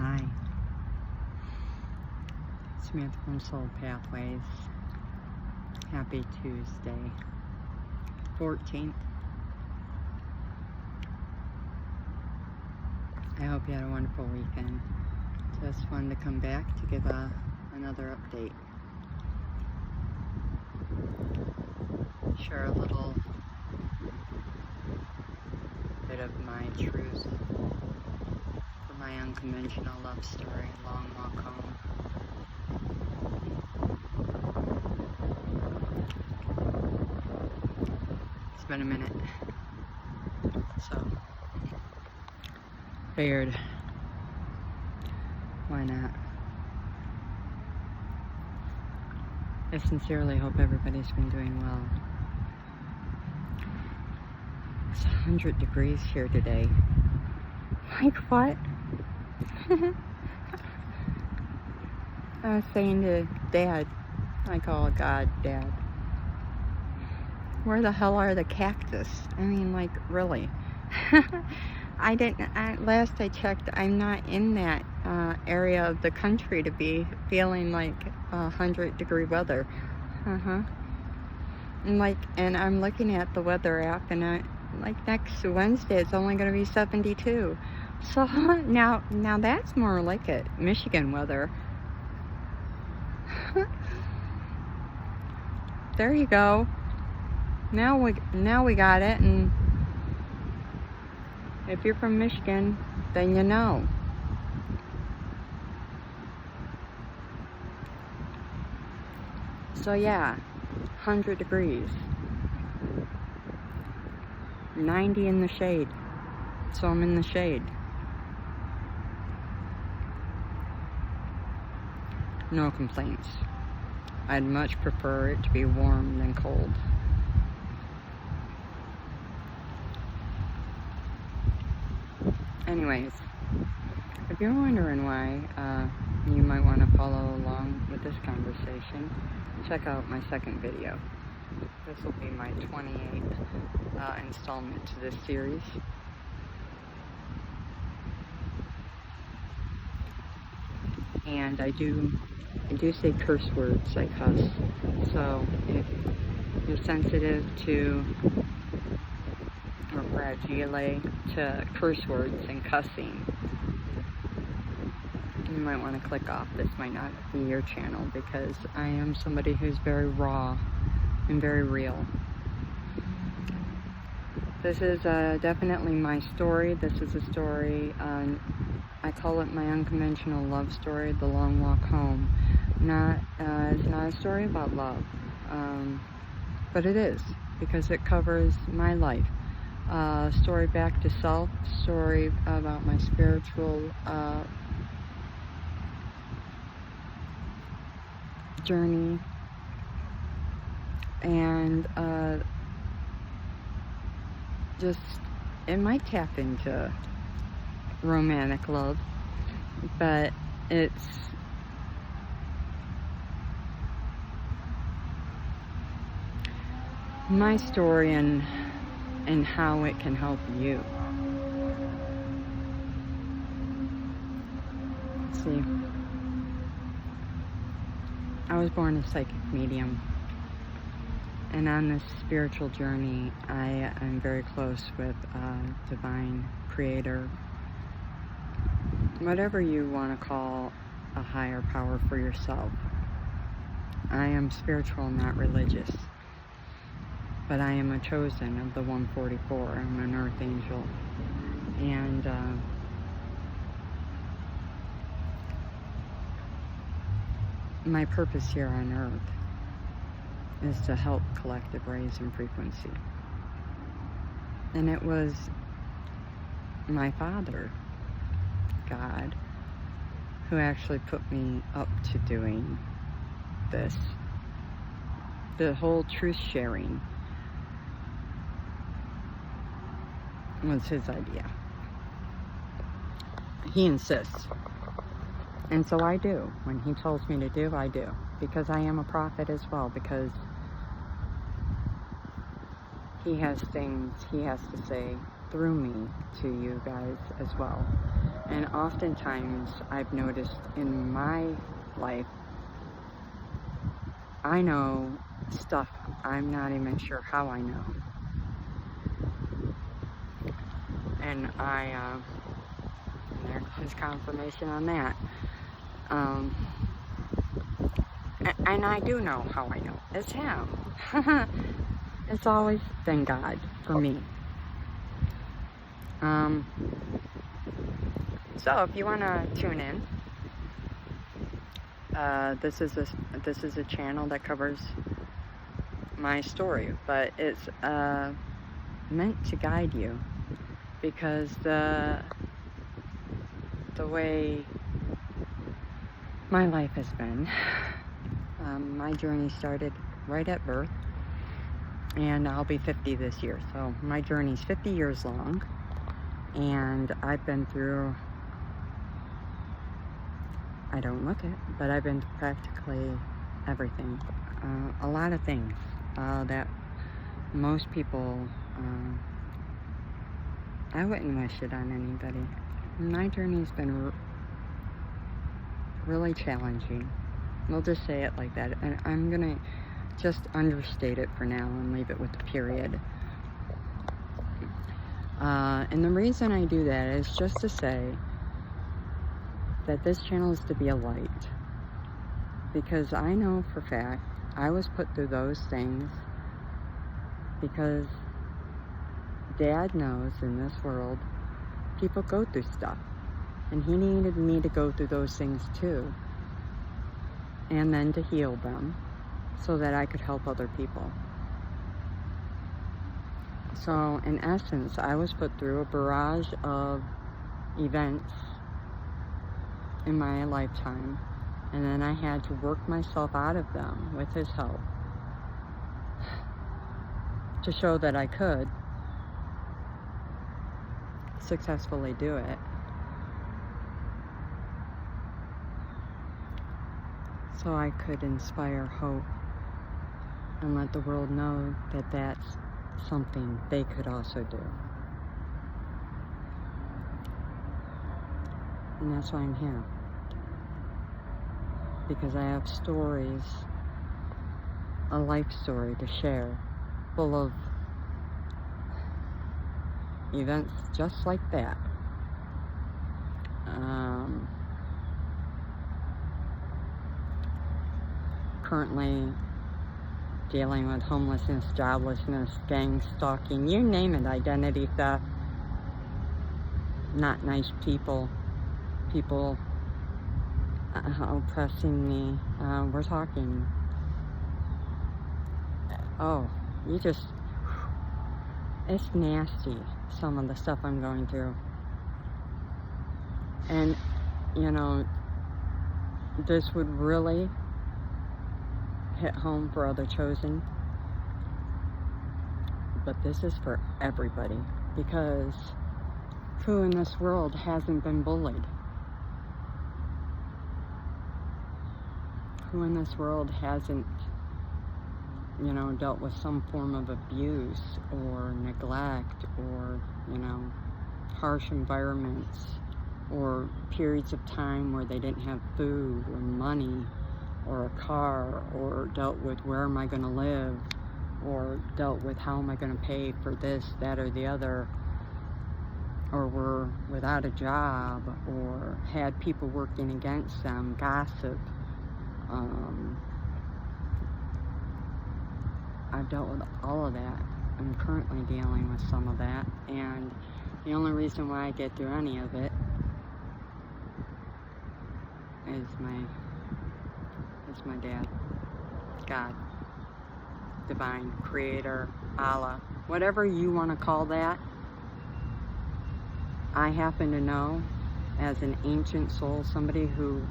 Hi, Samantha from Soul Pathways. Happy Tuesday, 14th. I hope you had a wonderful weekend. Just wanted to come back to give another update. Share a little bit of my truth for my unconventional love story, Long Walk Home. It's been a minute, so figured, why not? I sincerely hope everybody's been doing well. It's 100 degrees here today. Like what? I was saying to Dad, I call God Dad, where the hell are the cactus? I mean, like, really? Last I checked, I'm not in that area of the country to be feeling like 100-degree weather. And I'm looking at the weather app, and next Wednesday it's only going to be 72. So now that's more like it, Michigan weather. There you go. Now we got it, and if you're from Michigan, then you know. So yeah, 100 degrees. 90 in the shade. So I'm in the shade. No complaints. I'd much prefer it to be warm than cold. Anyways, if you're wondering why you might want to follow along with this conversation, check out my second video. This will be my 28th installment to this series. And I do say curse words, I cuss. So if you're sensitive to or fragile to curse words and cussing, you might want to click off. This might not be your channel, because I am somebody who's very raw and very real. This is definitely my story. This is a story, I call it my unconventional love story, The Long Walk Home. It's not a story about love, but it is, because it covers my life. Story back to self, story about my spiritual journey, and it might tap into romantic love, but it's my story and how it can help you. Let's see. I was born a psychic medium, and on this spiritual journey, I am very close with divine creator, whatever you want to call a higher power for yourself. I am spiritual, not religious, but I am a chosen of the 144. I'm an earth angel, and my purpose here on earth is to help collective raise in frequency. And it was my Father, God, who actually put me up to doing this. The whole truth sharing was his idea. He insists. And so I do. When he tells me to do, I do. Because I am a prophet as well. Because he has things he has to say through me to you guys as well. And oftentimes I've noticed in my life, I know stuff I'm not even sure how I know. And there's confirmation on that. And I do know how I know. It's him. It's always been God for me. So if you want to tune in, this is a channel that covers my story, but it's meant to guide you, because the way my life has been, my journey started right at birth, and I'll be 50 this year, so my journey's 50 years long, and I've been through, I don't look it, but I've been through practically everything, a lot of things that most people, I wouldn't wish it on anybody. My journey's been really challenging. We'll just say it like that, and I'm gonna just understate it for now and leave it with the period. And the reason I do that is just to say that this channel is to be a light, because I know for fact I was put through those things because Dad knows in this world people go through stuff, and he needed me to go through those things too, and then to heal them so that I could help other people. So in essence, I was put through a barrage of events in my lifetime, and then I had to work myself out of them with his help to show that I could successfully do it. So I could inspire hope and let the world know that that's something they could also do. And that's why I'm here. Because I have stories, a life story to share, full of events just like that. Currently dealing with homelessness, joblessness, gang stalking, you name it, identity theft, not nice people oppressing me. We're talking, it's nasty, some of the stuff I'm going through. And, this would really hit home for other chosen, but this is for everybody, because who in this world hasn't been bullied? Who in this world hasn't, dealt with some form of abuse or neglect or, harsh environments or periods of time where they didn't have food or money or a car, or dealt with where am I going to live, or dealt with how am I going to pay for this, that, or the other, or were without a job, or had people working against them, gossip. I've dealt with all of that. I'm currently dealing with some of that, and the only reason why I get through any of it is my dad, God, divine, creator, Allah, whatever you want to call that. I happen to know, as an ancient soul, somebody who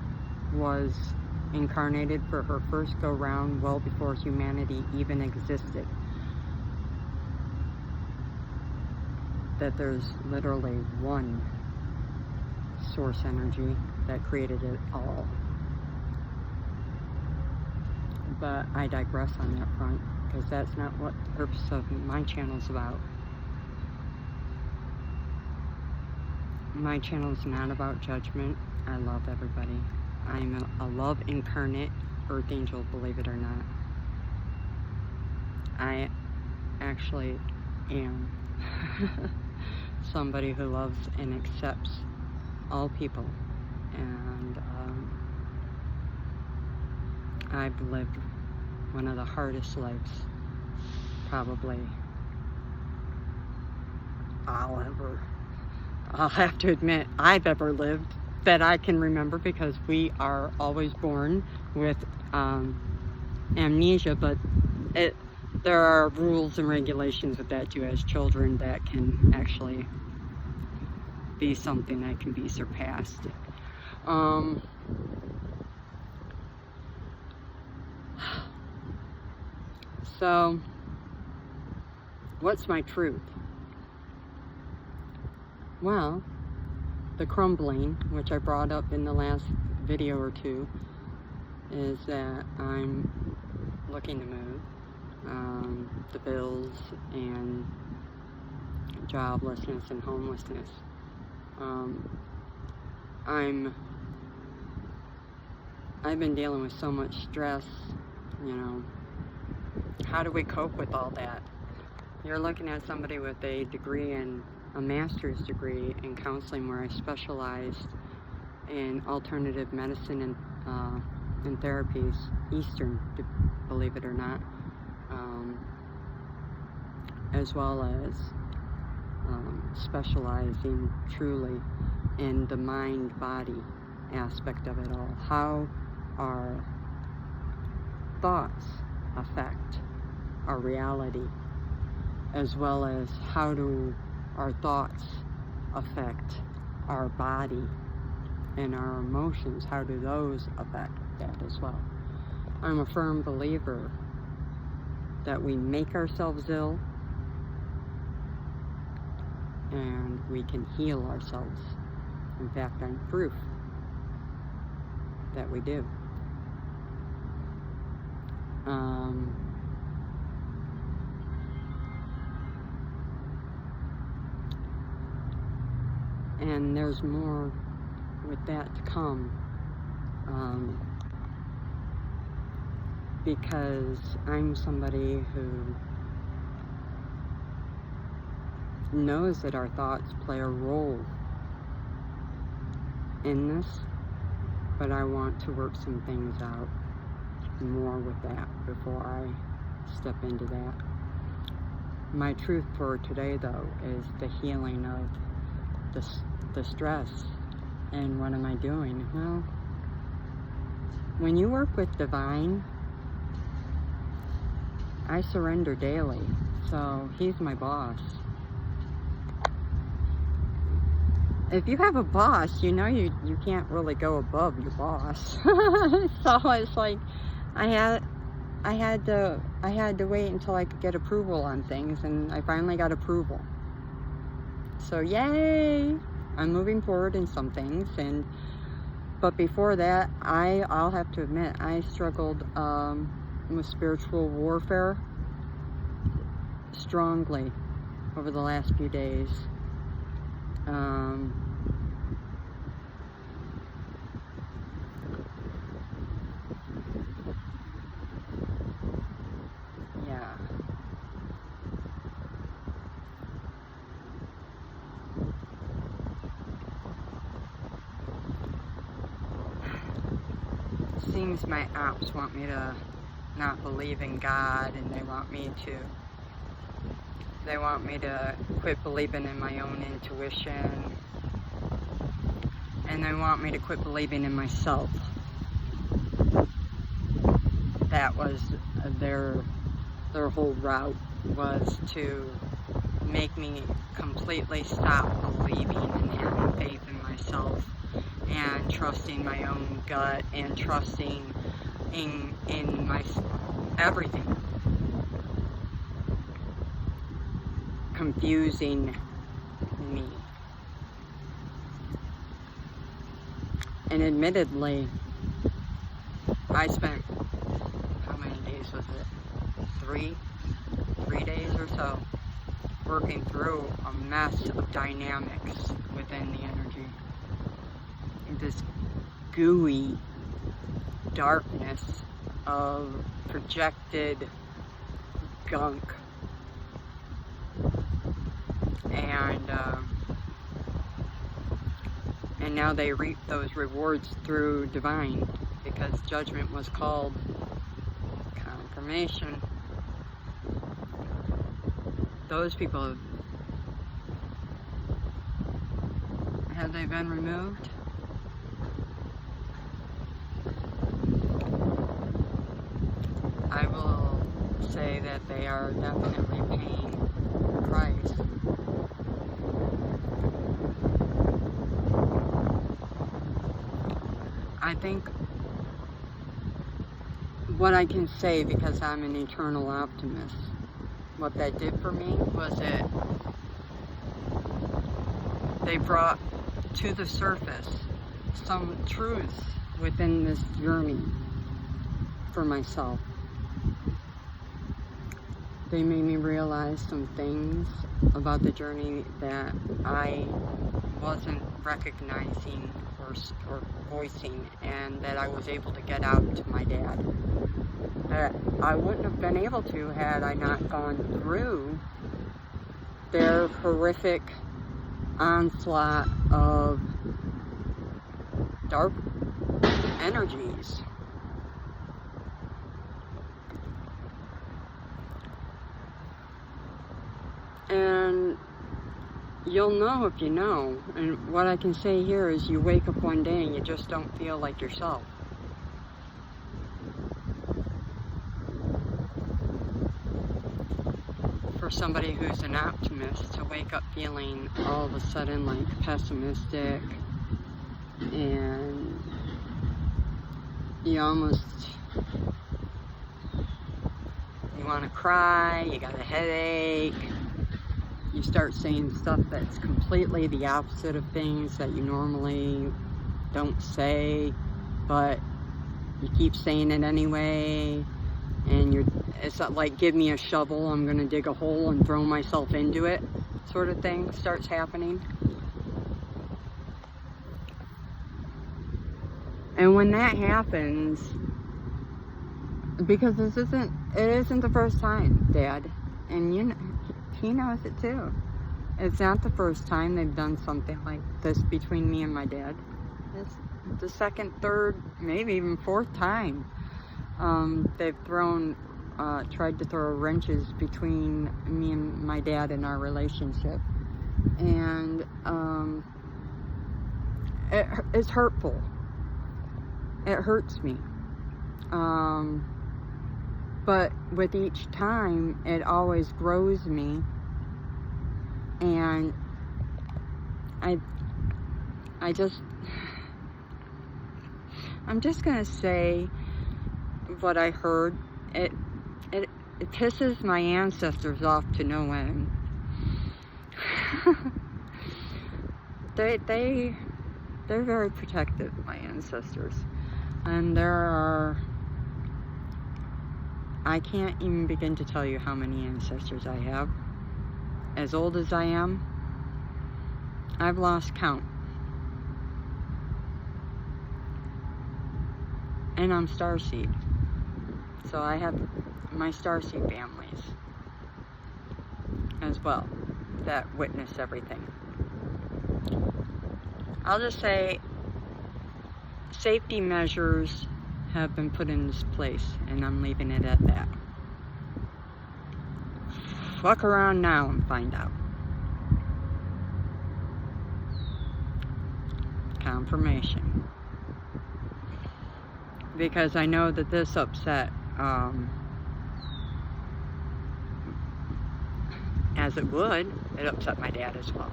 was incarnated for her first go-round well before humanity even existed, that there's literally one source energy that created it all. But I digress on that front, because that's not what the purpose of my channel is about. My channel is not about judgment. I love everybody. I'm a love incarnate earth angel, believe it or not. I actually am somebody who loves and accepts all people, and I've lived one of the hardest lives probably I'll have to admit I've ever lived, that I can remember, because we are always born with amnesia, but there are rules and regulations with that too as children that can actually be something that can be surpassed. So what's my truth? Well, the crumbling, which I brought up in the last video or two, is that I'm looking to move. The bills and joblessness and homelessness. I've been dealing with so much stress, you know. How do we cope with all that? You're looking at somebody with a degree in a master's degree in counseling, where I specialized in alternative medicine and therapies, Eastern, believe it or not, as well as specializing truly in the mind-body aspect of it all. How our thoughts affect our reality, as well as how do our thoughts affect our body and our emotions. How do those affect that as well? I'm a firm believer that we make ourselves ill and we can heal ourselves. In fact, I'm proof that we do. And there's more with that to come, because I'm somebody who knows that our thoughts play a role in this, but I want to work some things out more with that before I step into that. My truth for today, though, is the healing of the stress. And what am I doing? Well, when you work with divine, I surrender daily. So he's my boss. If you have a boss, you know you can't really go above your boss. So it's like I had to wait until I could get approval on things, and I finally got approval. So yay! I'm moving forward in some things, but before that, I'll have to admit, I struggled with spiritual warfare strongly over the last few days. Yeah. Seems my apps want me to not believe in God, and they want me to quit believing in my own intuition, and they want me to quit believing in myself. That was their whole route, was to make me completely stop believing and having faith in myself, and trusting my own gut, and trusting in my everything. Confusing me. And admittedly, I spent, how many days was it? Three days or so working through a mess of dynamics within the energy. This gooey darkness of projected gunk. And now they reap those rewards through divine, because judgment was called confirmation. Those people, have they been removed? I will say that they are definitely paying the price. I think what I can say, because I'm an eternal optimist, what that did for me was they brought to the surface some truths within this journey for myself. They made me realize some things about the journey that I wasn't recognizing or voicing, and that I was able to get out to my dad. That I wouldn't have been able to had I not gone through their horrific onslaught of dark energies. And you'll know if you know. And what I can say here is, you wake up one day and you just don't feel like yourself. For somebody who's an optimist to wake up feeling all of a sudden like pessimistic, and you want to cry, you got a headache, you start saying stuff that's completely the opposite of things that you normally don't say, but you keep saying it anyway, and it's not like, give me a shovel, I'm gonna dig a hole and throw myself into it sort of thing starts happening. And when that happens, because it isn't the first time, Dad, and he knows it too. It's not the first time they've done something like this between me and my dad. It's the second, third, maybe even fourth time. They've tried to throw wrenches between me and my dad in our relationship. And it's hurtful. It hurts me. But with each time, it always grows me. And I'm just gonna say what I heard. It pisses my ancestors off to no end. They're very protective, my ancestors. And I can't even begin to tell you how many ancestors I have. As old as I am, I've lost count. And I'm starseed. So I have my starseed families as well that witness everything. I'll just say, safety measures have been put in this place, and I'm leaving it at that. Fuck around now and find out. Confirmation. Because I know that this upset, as it would, it upset my dad as well.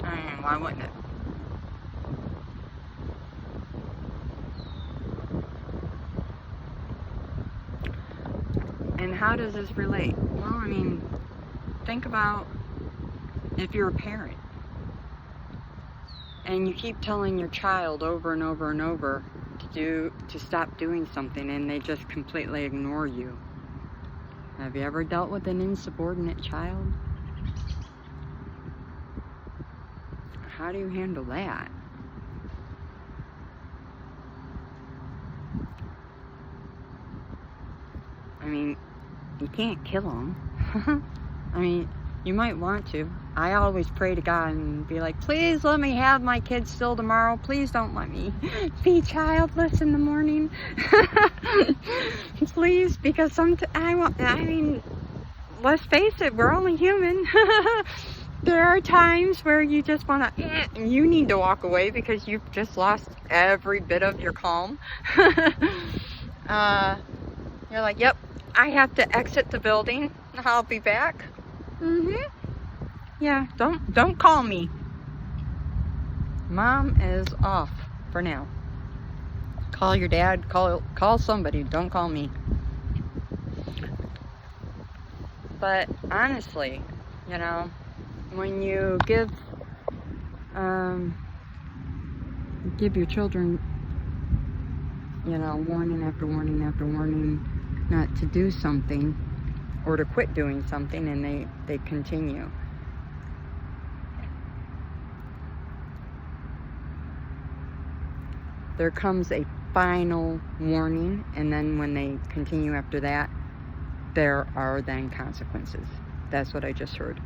I mean, why wouldn't it? And how does this relate? Well, I mean, think about if you're a parent and you keep telling your child over and over and over to stop doing something, and they just completely ignore you. Have you ever dealt with an insubordinate child? how do you handle that? I mean, you can't kill them. I mean, you might want to. I always pray to God and be like, please let me have my kids still tomorrow. Please don't let me be childless in the morning. Please, because I mean, let's face it, we're only human. There are times where you just want to, you need to walk away because you've just lost every bit of your calm. You're like, yep, I have to exit the building. I'll be back. Yeah, don't call me. Mom is off for now. Call your dad, call somebody, don't call me. But honestly, you know, when you give your children, you know, warning after warning after warning not to do something or to quit doing something, and they continue. There comes a final warning, and then when they continue after that, there are then consequences. That's what I just heard.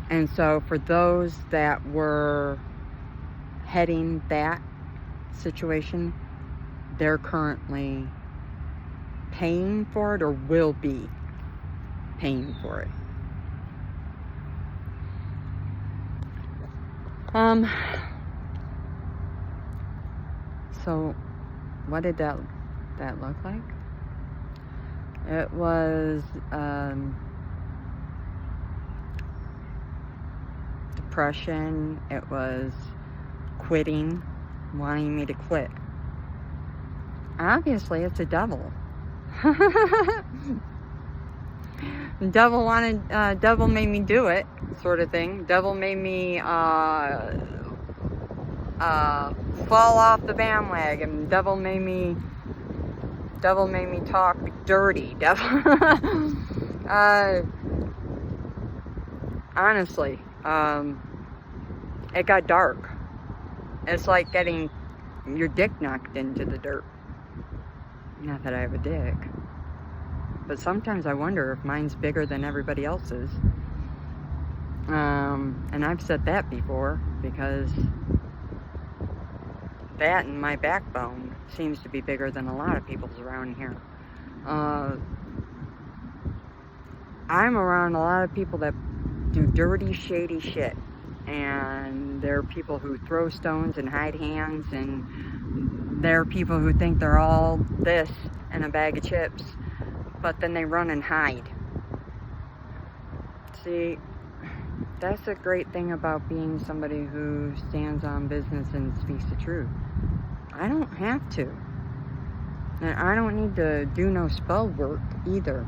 And so for those that were heading that situation, they're currently paying for it or will be paying for it. So what did that look like? It was depression. It was quitting, wanting me to quit. Obviously, it's a devil. Devil made me do it, sort of thing. Devil made me fall off the bandwagon. Devil made me talk dirty. Honestly, it got dark. It's like getting your dick knocked into the dirt. Not that I have a dick, but sometimes I wonder if mine's bigger than everybody else's. And I've said that before, because that and my backbone seems to be bigger than a lot of people's around here. I'm around a lot of people that do dirty, shady shit. And there are people who throw stones and hide hands, and there are people who think they're all this and a bag of chips, but then they run and hide. See, that's a great thing about being somebody who stands on business and speaks the truth. I don't have to. And I don't need to do no spell work either.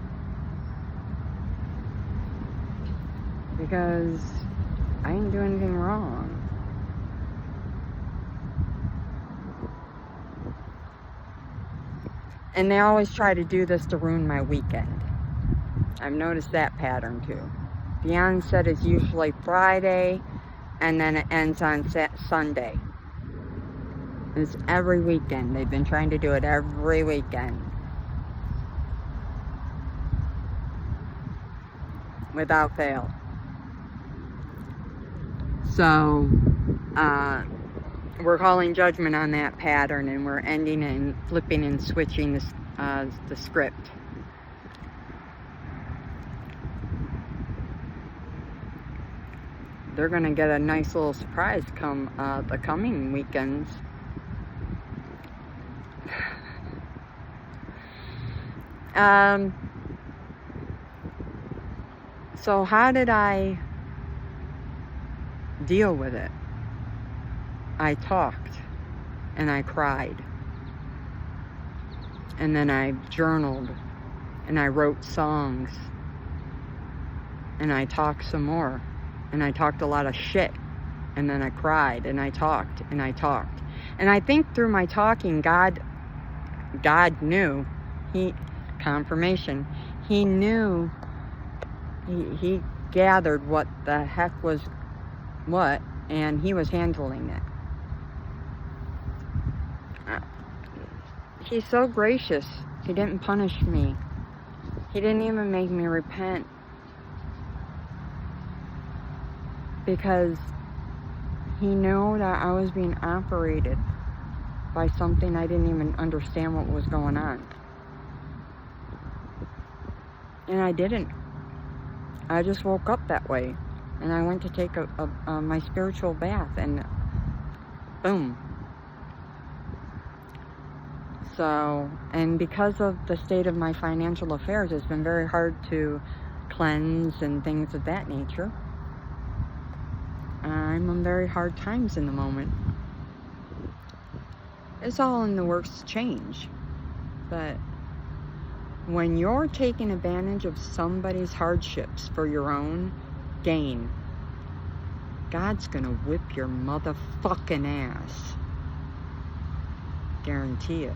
Because I didn't do anything wrong. And they always try to do this to ruin my weekend. I've noticed that pattern too. The onset is usually Friday, and then it ends on Sunday. It's every weekend. They've been trying to do it every weekend. Without fail. So, we're calling judgment on that pattern, and we're ending and flipping and switching the script. They're going to get a nice little surprise come the coming weekends. So how did I deal with it? I talked and I cried, and then I journaled and I wrote songs, and I talked some more, and I talked a lot of shit, and then I cried and I talked and I talked. And I think through my talking, God knew. Confirmation. He knew. He gathered what the heck was what, and he was handling it. He's so gracious. He didn't punish me. He didn't even make me repent. Because he knew that I was being operated by something I didn't even understand what was going on. And I didn't. I just woke up that way. And I went to take my spiritual bath, and boom. So, and because of the state of my financial affairs, it's been very hard to cleanse and things of that nature. I'm on very hard times in the moment. It's all in the works to change. But when you're taking advantage of somebody's hardships for your own gain, God's gonna whip your motherfucking ass. Guarantee it.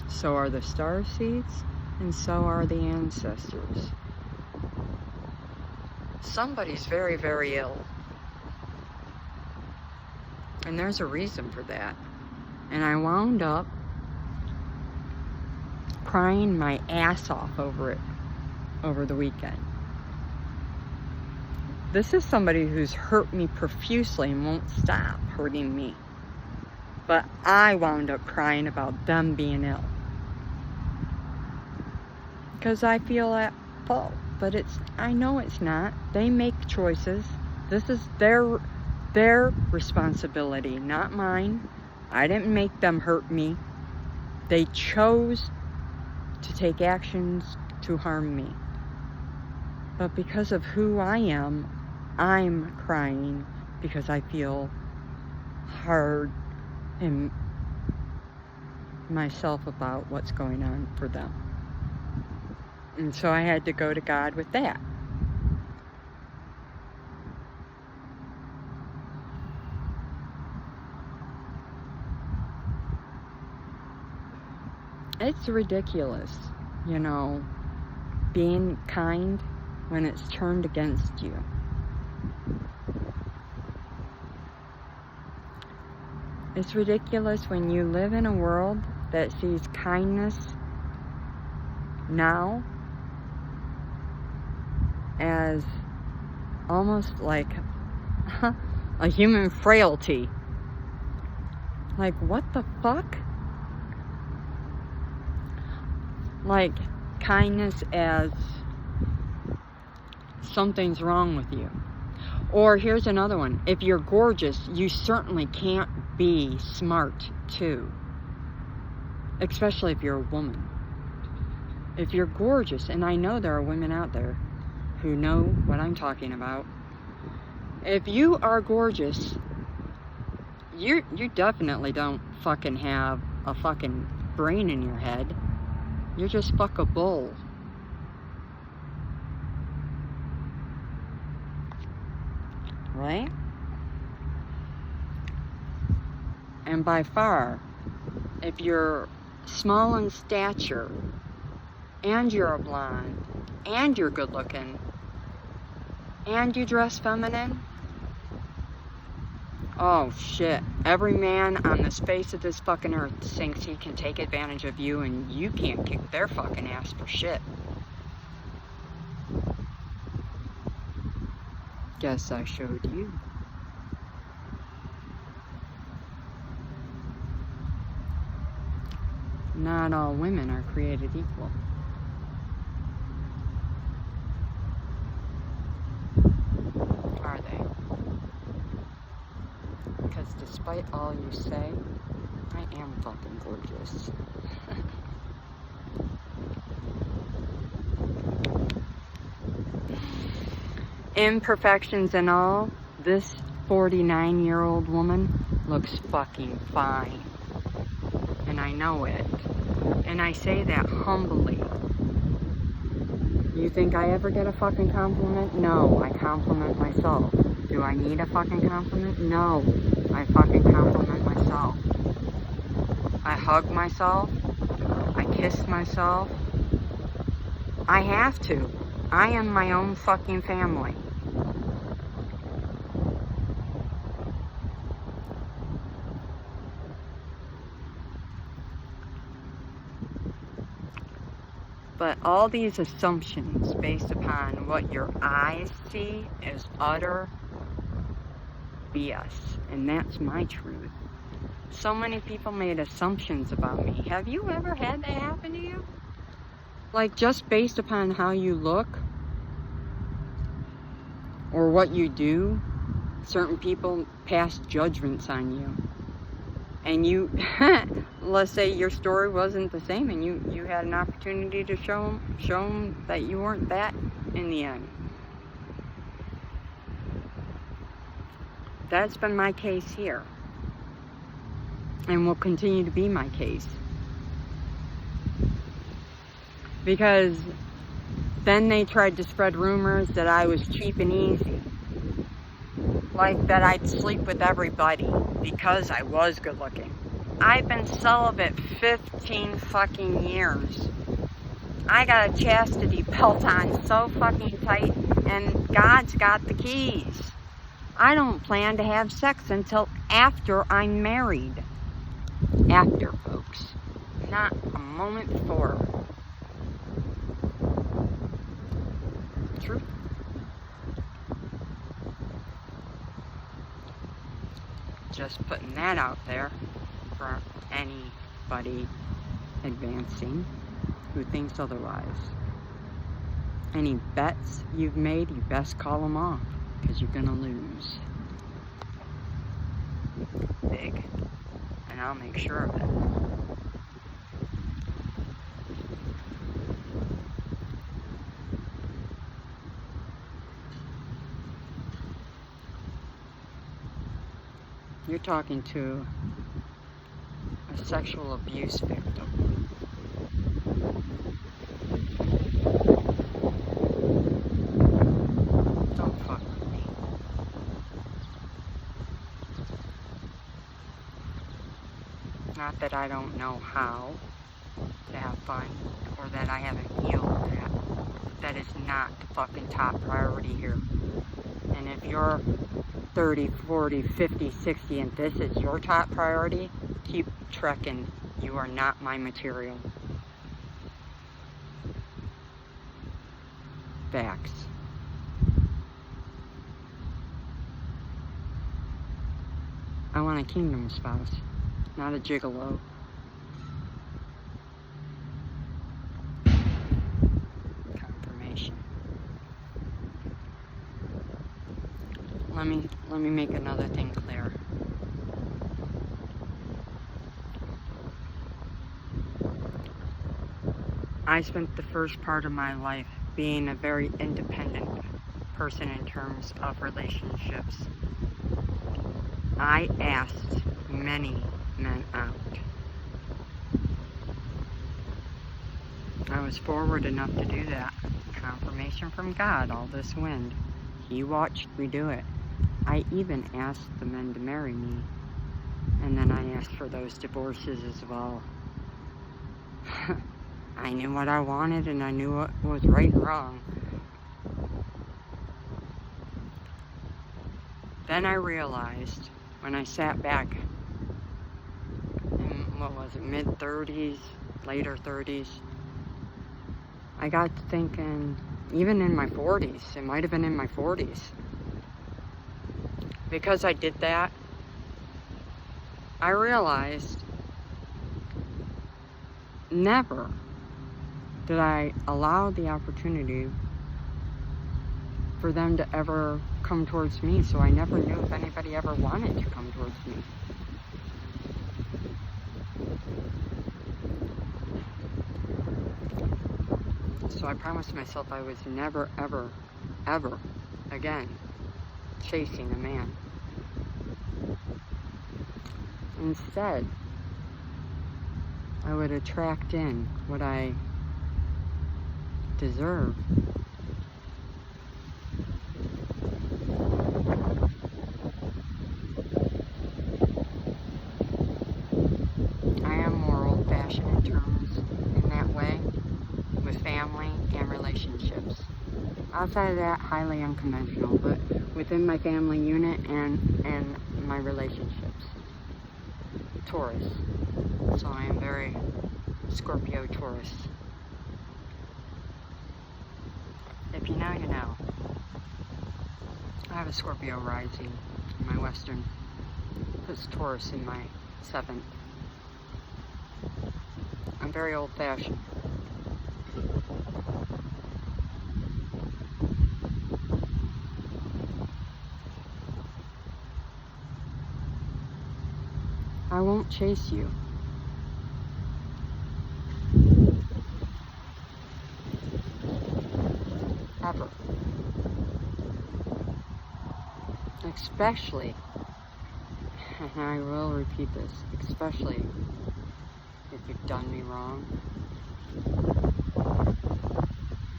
So are the starseeds, and so are the ancestors. Somebody's very, very ill. And there's a reason for that. And I wound up crying my ass off over it over the weekend. This is somebody who's hurt me profusely and won't stop hurting me. But I wound up crying about them being ill. Because I feel at fault. But I know it's not. They make choices. This is their responsibility, not mine. I didn't make them hurt me. They chose to take actions to harm me. But because of who I am, I'm crying because I feel hard in myself about what's going on for them. And so I had to go to God with that. It's ridiculous, being kind when it's turned against you. It's ridiculous when you live in a world that sees kindness now as almost like a human frailty. Like, what the fuck? Like, kindness as something's wrong with you. Or here's another one. If you're gorgeous, you certainly can't be smart too. Especially if you're a woman. If you're gorgeous, and I know there are women out there who know what I'm talking about. If you are gorgeous, you definitely don't fucking have a fucking brain in your head. You're just fuckable. Right? And by far, if you're small in stature, and you're a blonde, and you're good looking, and you dress feminine, oh shit, every man on the face of this fucking earth thinks he can take advantage of you, and you can't kick their fucking ass for shit. Guess I showed you. Not all women are created equal. Are they? Because despite all you say, I am fucking gorgeous. Imperfections and all, this 49-year-old woman looks fucking fine. And I know it. And I say that humbly. You think I ever get a fucking compliment? No, I compliment myself. Do I need a fucking compliment? No, I fucking compliment myself. I hug myself. I kiss myself. I have to. I am my own fucking family. But all these assumptions based upon what your eyes see is utter BS. And that's my truth. So many people made assumptions about me. Have you ever had that happen to you? Like, just based upon how you look or what you do, certain people pass judgments on you. And you, let's say your story wasn't the same and you had an opportunity to show them that you weren't that in the end. That's been my case here. And will continue to be my case. Because then they tried to spread rumors that I was cheap and easy. Like that I'd sleep with everybody because I was good looking. I've been celibate 15 fucking years. I got a chastity belt on so fucking tight, and God's got the keys. I don't plan to have sex until after I'm married. After, folks. Not a moment before. Truth. Just putting that out there for anybody advancing who thinks otherwise. Any bets you've made, you best call them off, because you're gonna lose. Big. And I'll make sure of it. You're talking to a sexual abuse victim. Don't fuck with me. Not that I don't know how to have fun, or that I haven't healed that. That is not the fucking top priority here. And if you're 30, 40, 50, 60, and this is your top priority, keep trekking. You are not my material. Facts. I want a kingdom spouse, not a gigolo. Confirmation. Let me make another thing clear. I spent the first part of my life being a very independent person in terms of relationships. I asked many men out. I was forward enough to do that. Confirmation from God, all this wind. He watched me do it. I even asked the men to marry me. And then I asked for those divorces as well. I knew what I wanted and I knew what was right and wrong. Then I realized, when I sat back in, what was it, mid-30s, later 30s, I got to thinking, even in my 40s, it might have been in my 40s, because I did that, I realized never did I allow the opportunity for them to ever come towards me, so I never knew if anybody ever wanted to come towards me. So I promised myself I was never, ever, ever again chasing a man. Instead, I would attract in what I deserve. I am more old-fashioned in terms in that way with family and relationships. Outside of that, highly unconventional, but within my family unit and my relationships. Taurus. So I am very Scorpio Taurus. If you know, you know. I have a Scorpio rising in my Western. Puts Taurus in my 7th. I'm very old-fashioned. I won't chase you. Ever. Especially, and I will repeat this, especially if you've done me wrong.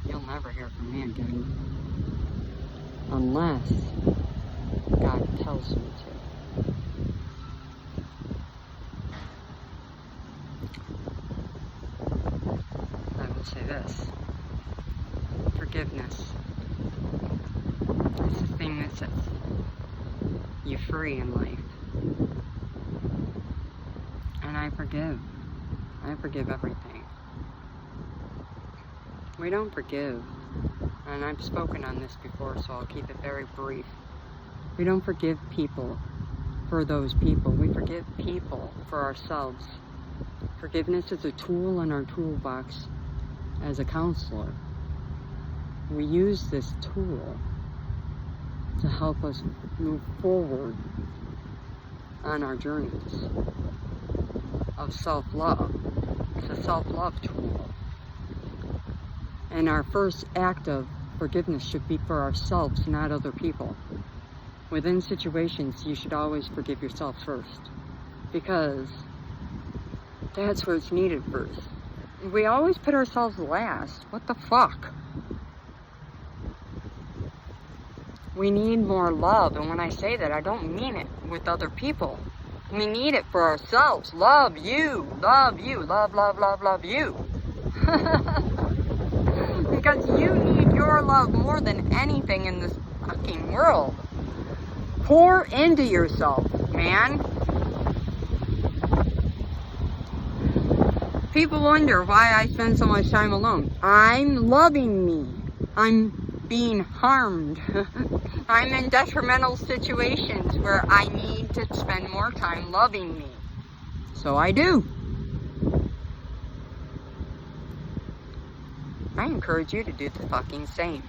You'll never hear from me again. Unless God tells me to. I will say this. Forgiveness is the thing that sets you free in life. And I forgive. I forgive everything. We don't forgive. And I've spoken on this before, so I'll keep it very brief. We don't forgive people for those people. We forgive people for ourselves. Forgiveness is a tool in our toolbox as a counselor. We use this tool to help us move forward on our journeys of self-love. It's a self-love tool. And our first act of forgiveness should be for ourselves, not other people. Within situations, you should always forgive yourself first, because that's what's needed first. We always put ourselves last. What the fuck? We need more love, and when I say that, I don't mean it with other people. We need it for ourselves. Love you, love you, love, love, love, love you. Because you need your love more than anything in this fucking world. Pour into yourself, man. People wonder why I spend so much time alone. I'm loving me. I'm being harmed. I'm in detrimental situations where I need to spend more time loving me. So I do. I encourage you to do the fucking same.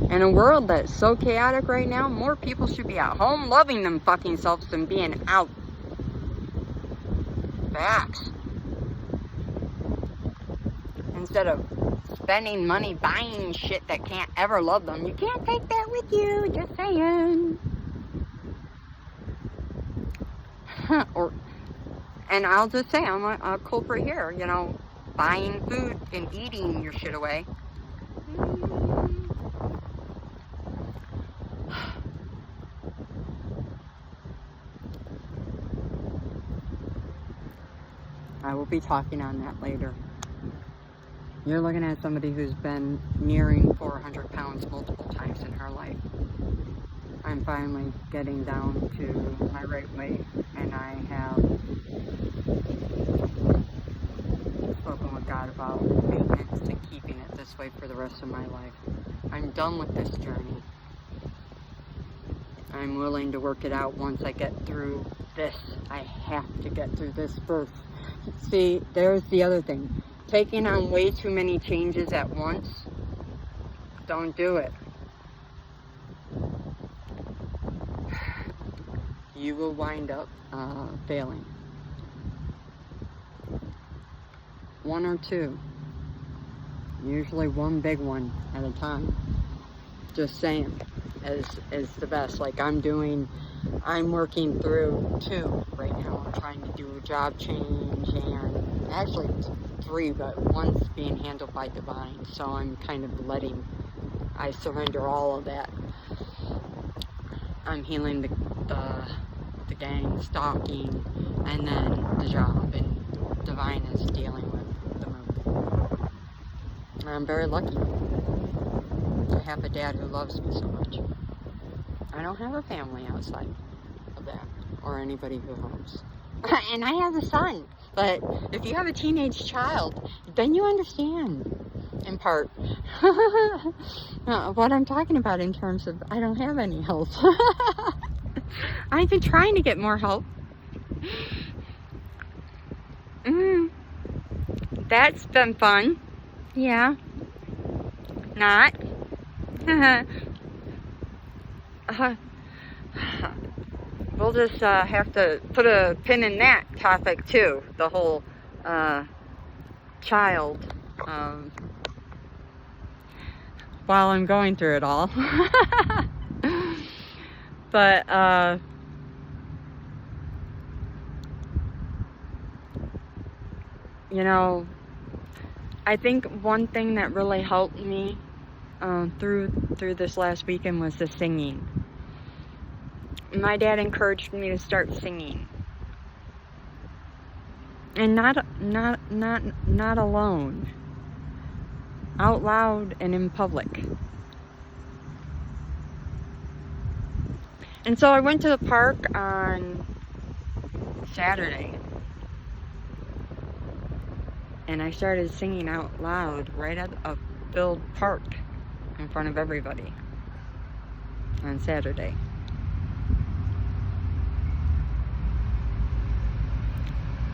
In a world that's so chaotic right now, more people should be at home loving them fucking selves than being out. Facts. Instead of spending money buying shit that can't ever love them. You can't take that with you, just saying. And I'll just say, I'm a culprit here, you know, buying food and eating your shit away. I will be talking on that later. You're looking at somebody who's been nearing 400 pounds multiple times in her life. I'm finally getting down to my right weight, and I have spoken with God about maintenance and keeping it this way for the rest of my life. I'm done with this journey. I'm willing to work it out once I get through this. I have to get through this first. See, there's the other thing. Taking on way too many changes at once, don't do it. You will wind up failing. One or two. Usually one big one at a time. Just saying, is the best. Like I'm working through 2 right now. I'm trying to do a job change, and actually 3, but one's being handled by divine, so I'm kind of I surrender all of that. I'm healing the gang, stalking, and then the job, and divine is dealing with the move. And I'm very lucky to have a dad who loves me so much. I don't have a family outside of that, or anybody who helps. And I have a son. But if you have a teenage child, then you understand, in part, what I'm talking about in terms of I don't have any help. I've been trying to get more help. That's been fun. Yeah. Not. We'll just have to put a pin in that topic too. The whole child. While I'm going through it all. But you know, I think one thing that really helped me through this last weekend was the singing. My dad encouraged me to start singing, and not alone, out loud and in public. And so I went to the park on Saturday, and I started singing out loud right at a filled park in front of everybody on Saturday.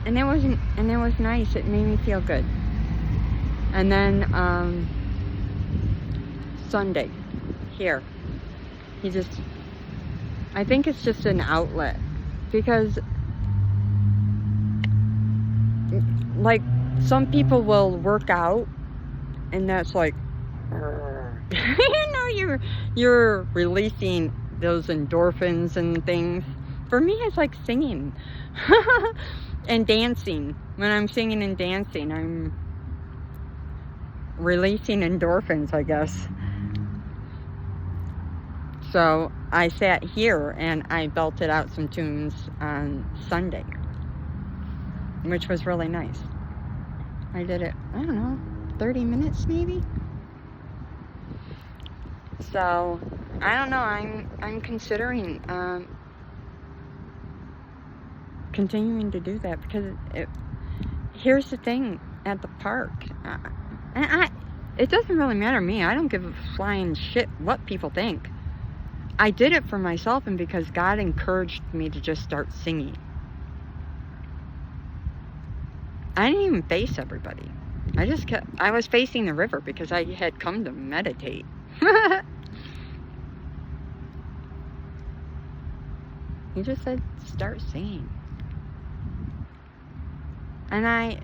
And it was nice. It made me feel good. And then Sunday, here, I think it's just an outlet, because like some people will work out, and that's like, you know, you're releasing those endorphins and things. For me, it's like singing. And dancing. When I'm singing and dancing, I'm releasing endorphins, I guess. So I sat here and I belted out some tunes on Sunday, which was really nice. I did it, I don't know, 30 minutes maybe? So, I don't know, I'm considering continuing to do that, because here's the thing at the park, it doesn't really matter to me. I don't give a flying shit what people think. I did it for myself, and because God encouraged me to just start singing. I didn't even face everybody. I was facing the river because I had come to meditate. He just said start singing. And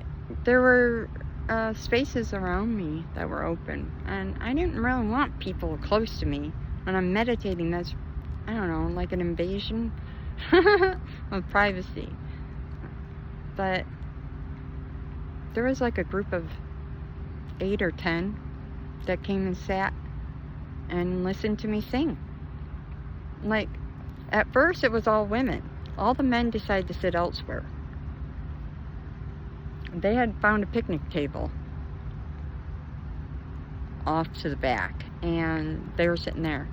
there were spaces around me that were open, and I didn't really want people close to me. When I'm meditating, that's, I don't know, like an invasion of privacy. But there was like a group of 8 or 10 that came and sat and listened to me sing. Like, at first it was all women. All the men decided to sit elsewhere. They had found a picnic table off to the back, and they were sitting there.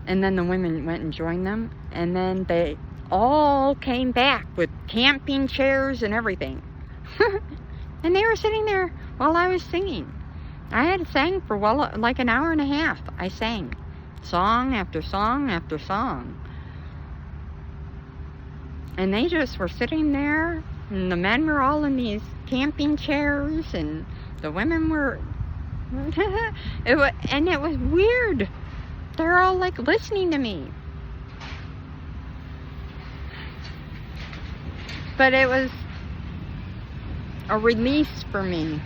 And then the women went and joined them, and then they all came back with camping chairs and everything. And they were sitting there while I was singing. I had sang for like an hour and a half. I sang song after song after song. And they just were sitting there, and the men were all in these camping chairs, and the women were it was weird. They're all like listening to me. But it was a release for me.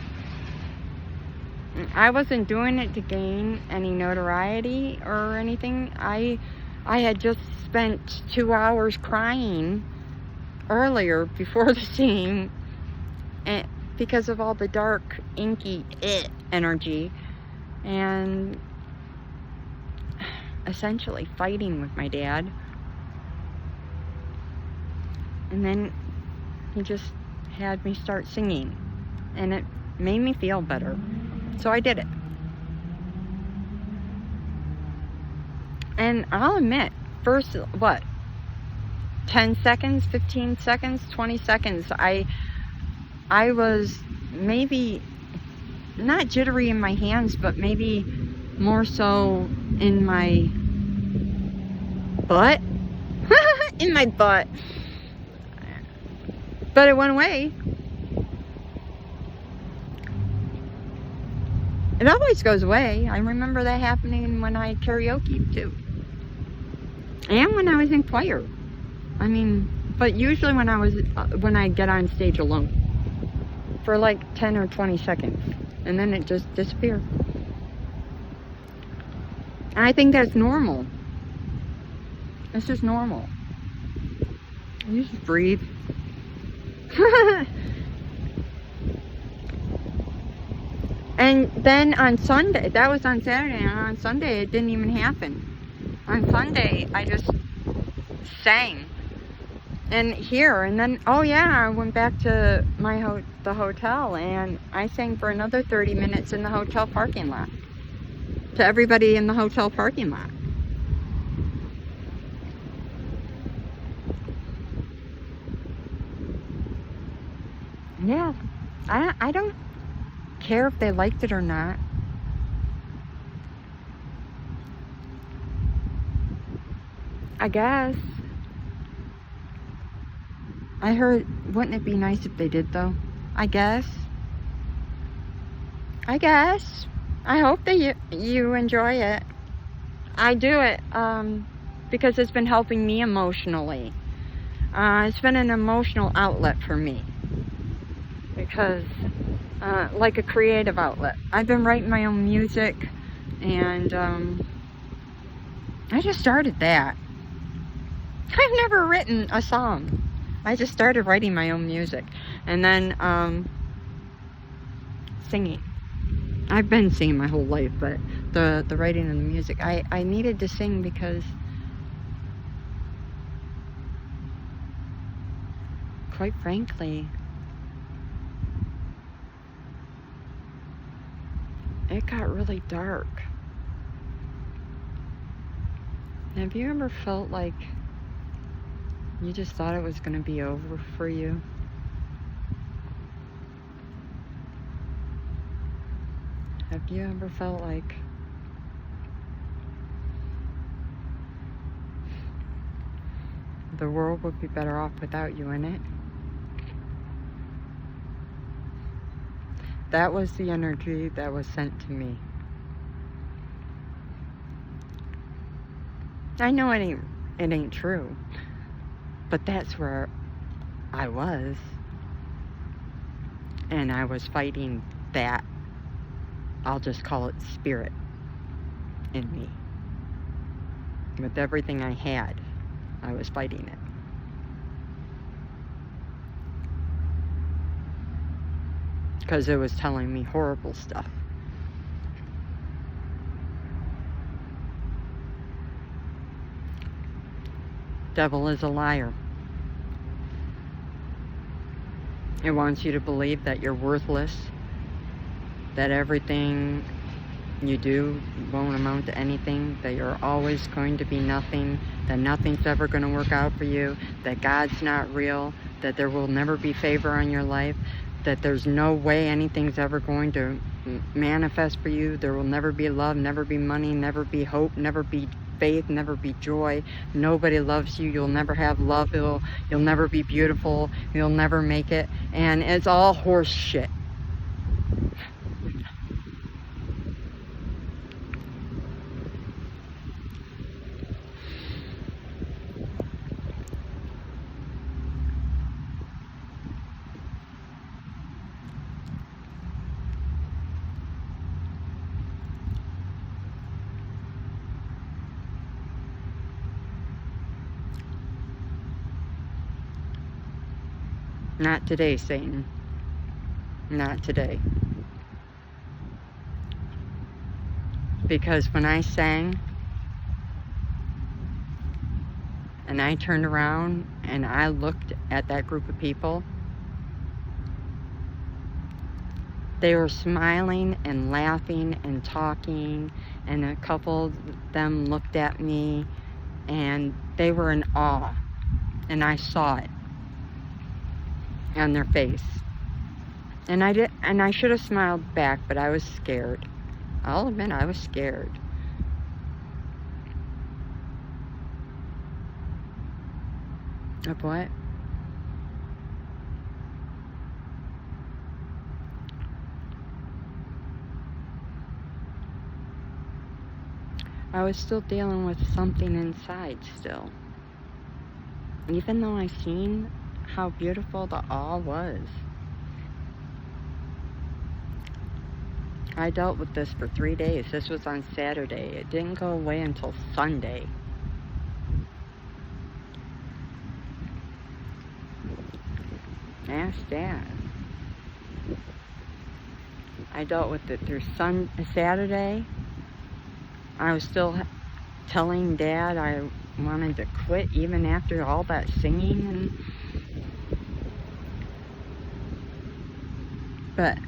I wasn't doing it to gain any notoriety or anything. I had just spent 2 hours crying earlier before the scene, and because of all the dark, inky energy, and essentially fighting with my dad. And then he just had me start singing, and it made me feel better. So I did it. And I'll admit, first, 10 seconds, 15 seconds, 20 seconds, I was maybe not jittery in my hands, but maybe more so in my butt. In my butt. But it went away. It always goes away. I remember that happening when I karaoke too. And when I was in choir. I mean, but usually when I get on stage alone. For like 10 or 20 seconds. And then it just disappears. And I think that's normal. It's just normal. You just breathe. And then on Sunday, that was on Saturday, and on Sunday it didn't even happen. On Sunday I just sang. And here, and then, oh yeah, I went back to the hotel, and I sang for another 30 minutes in the hotel parking lot. To everybody in the hotel parking lot. Yeah, I don't care if they liked it or not. I guess. I heard, wouldn't it be nice if they did though? I guess. I hope that you enjoy it. I do it because it's been helping me emotionally. It's been an emotional outlet for me. Because, like a creative outlet. I've been writing my own music, and I just started that. I've never written a song. I just started writing my own music, and then singing. I've been singing my whole life, but the writing and the music, I needed to sing because, quite frankly, it got really dark. Have you ever felt like you just thought it was going to be over for you? Have you ever felt like the world would be better off without you in it? That was the energy that was sent to me. I know it ain't true, but that's where I was, and I was fighting that, I'll just call it spirit, in me. With everything I had, I was fighting it. Because it was telling me horrible stuff. Devil is a liar. It wants you to believe that you're worthless, that everything you do won't amount to anything, that you're always going to be nothing, that nothing's ever going to work out for you, that God's not real, that there will never be favor on your life, that there's no way anything's ever going to manifest for you. There will never be love, never be money, never be hope, never be faith, never be joy. Nobody loves you. You'll never have love. You'll never be beautiful. You'll never make it. And it's all horse shit. Not today, Satan. Not today. Because when I sang, and I turned around and I looked at that group of people, they were smiling and laughing and talking, and a couple of them looked at me and they were in awe, and I saw it on their face. And I should have smiled back, but I was scared. I'll admit I was scared. Of what? I was still dealing with something inside still. Even though I seen how beautiful the all was. I dealt with this for 3 days. This was on Saturday. It didn't go away until Sunday. Ask Dad. I dealt with it through Saturday. I was still telling Dad I wanted to quit even after all that singing. But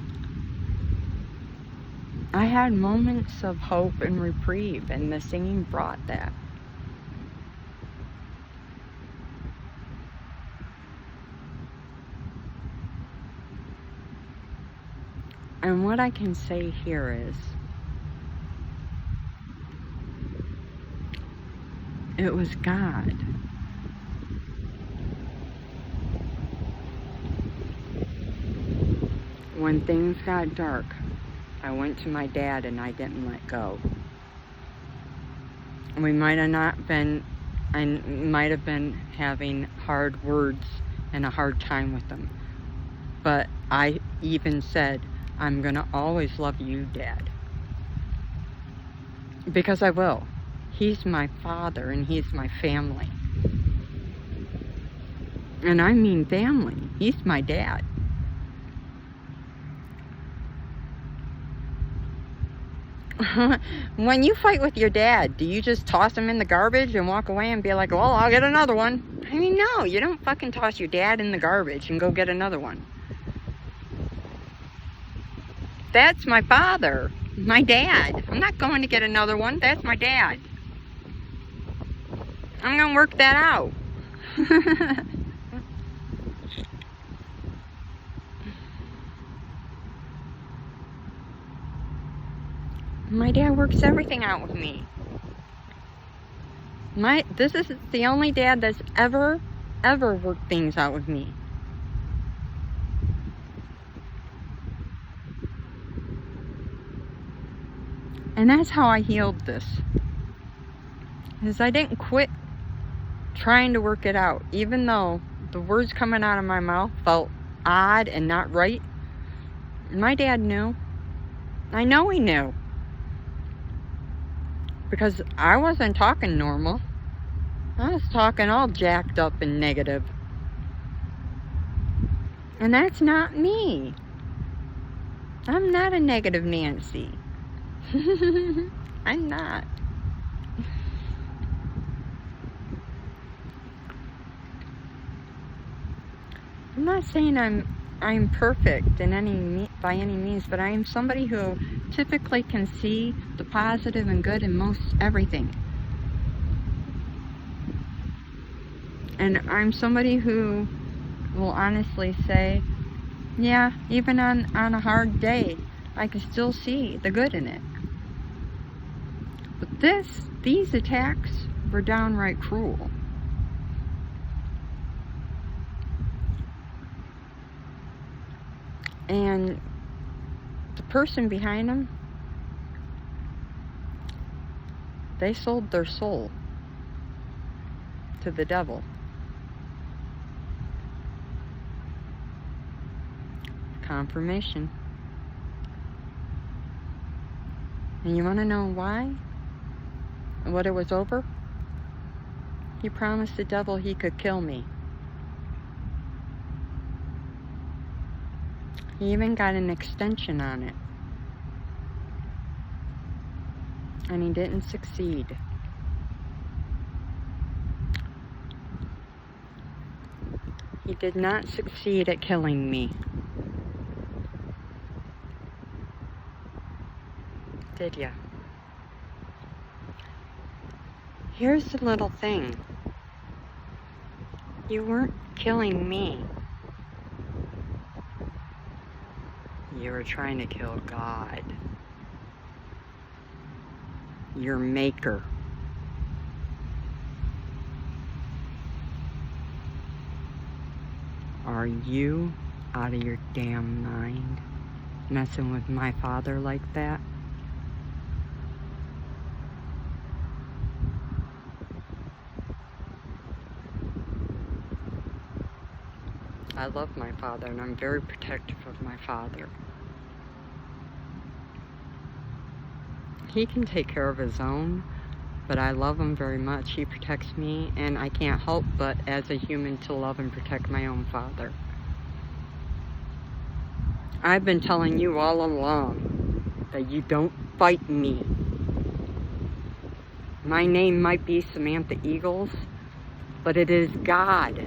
I had moments of hope and reprieve, and the singing brought that. And what I can say here is, it was God. When things got dark, I went to my dad and I didn't let go. We might have not been, I might have been having hard words and a hard time with them. But I even said, I'm gonna always love you, Dad. Because I will. He's my father and he's my family. And I mean family. He's my dad. When you fight with your dad, do you just toss him in the garbage and walk away and be like, well, I'll get another one? I mean, no, you don't fucking toss your dad in the garbage and go get another one. That's my father, my dad. I'm not going to get another one. That's my dad. I'm going to work that out. My dad works everything out with me. This is the only dad that's ever worked things out with me. And that's how I healed this. Is I didn't quit trying to work it out, even though the words coming out of my mouth felt odd and not right. My dad knew. I know he knew. Because I wasn't talking normal. I was talking all jacked up and negative. And that's not me. I'm not a negative Nancy. I'm not. I'm not saying I'm perfect by any means, but I am somebody who typically can see the positive and good in most everything. And I'm somebody who will honestly say, yeah, even on a hard day, I can still see the good in it. But these attacks were downright cruel. And the person behind them, they sold their soul to the devil. Confirmation. And you want to know why? And what it was over? He promised the devil he could kill me. He even got an extension on it. And he didn't succeed. He did not succeed at killing me. Did ya? Here's the little thing. You weren't killing me. You were trying to kill God, your maker. Are you out of your damn mind messing with my father like that? I love my father, and I'm very protective of my father. He can take care of his own, but I love him very much. He protects me, and I can't help but, as a human, to love and protect my own father. I've been telling you all along that you don't fight me. My name might be Samantha Eagles, but it is God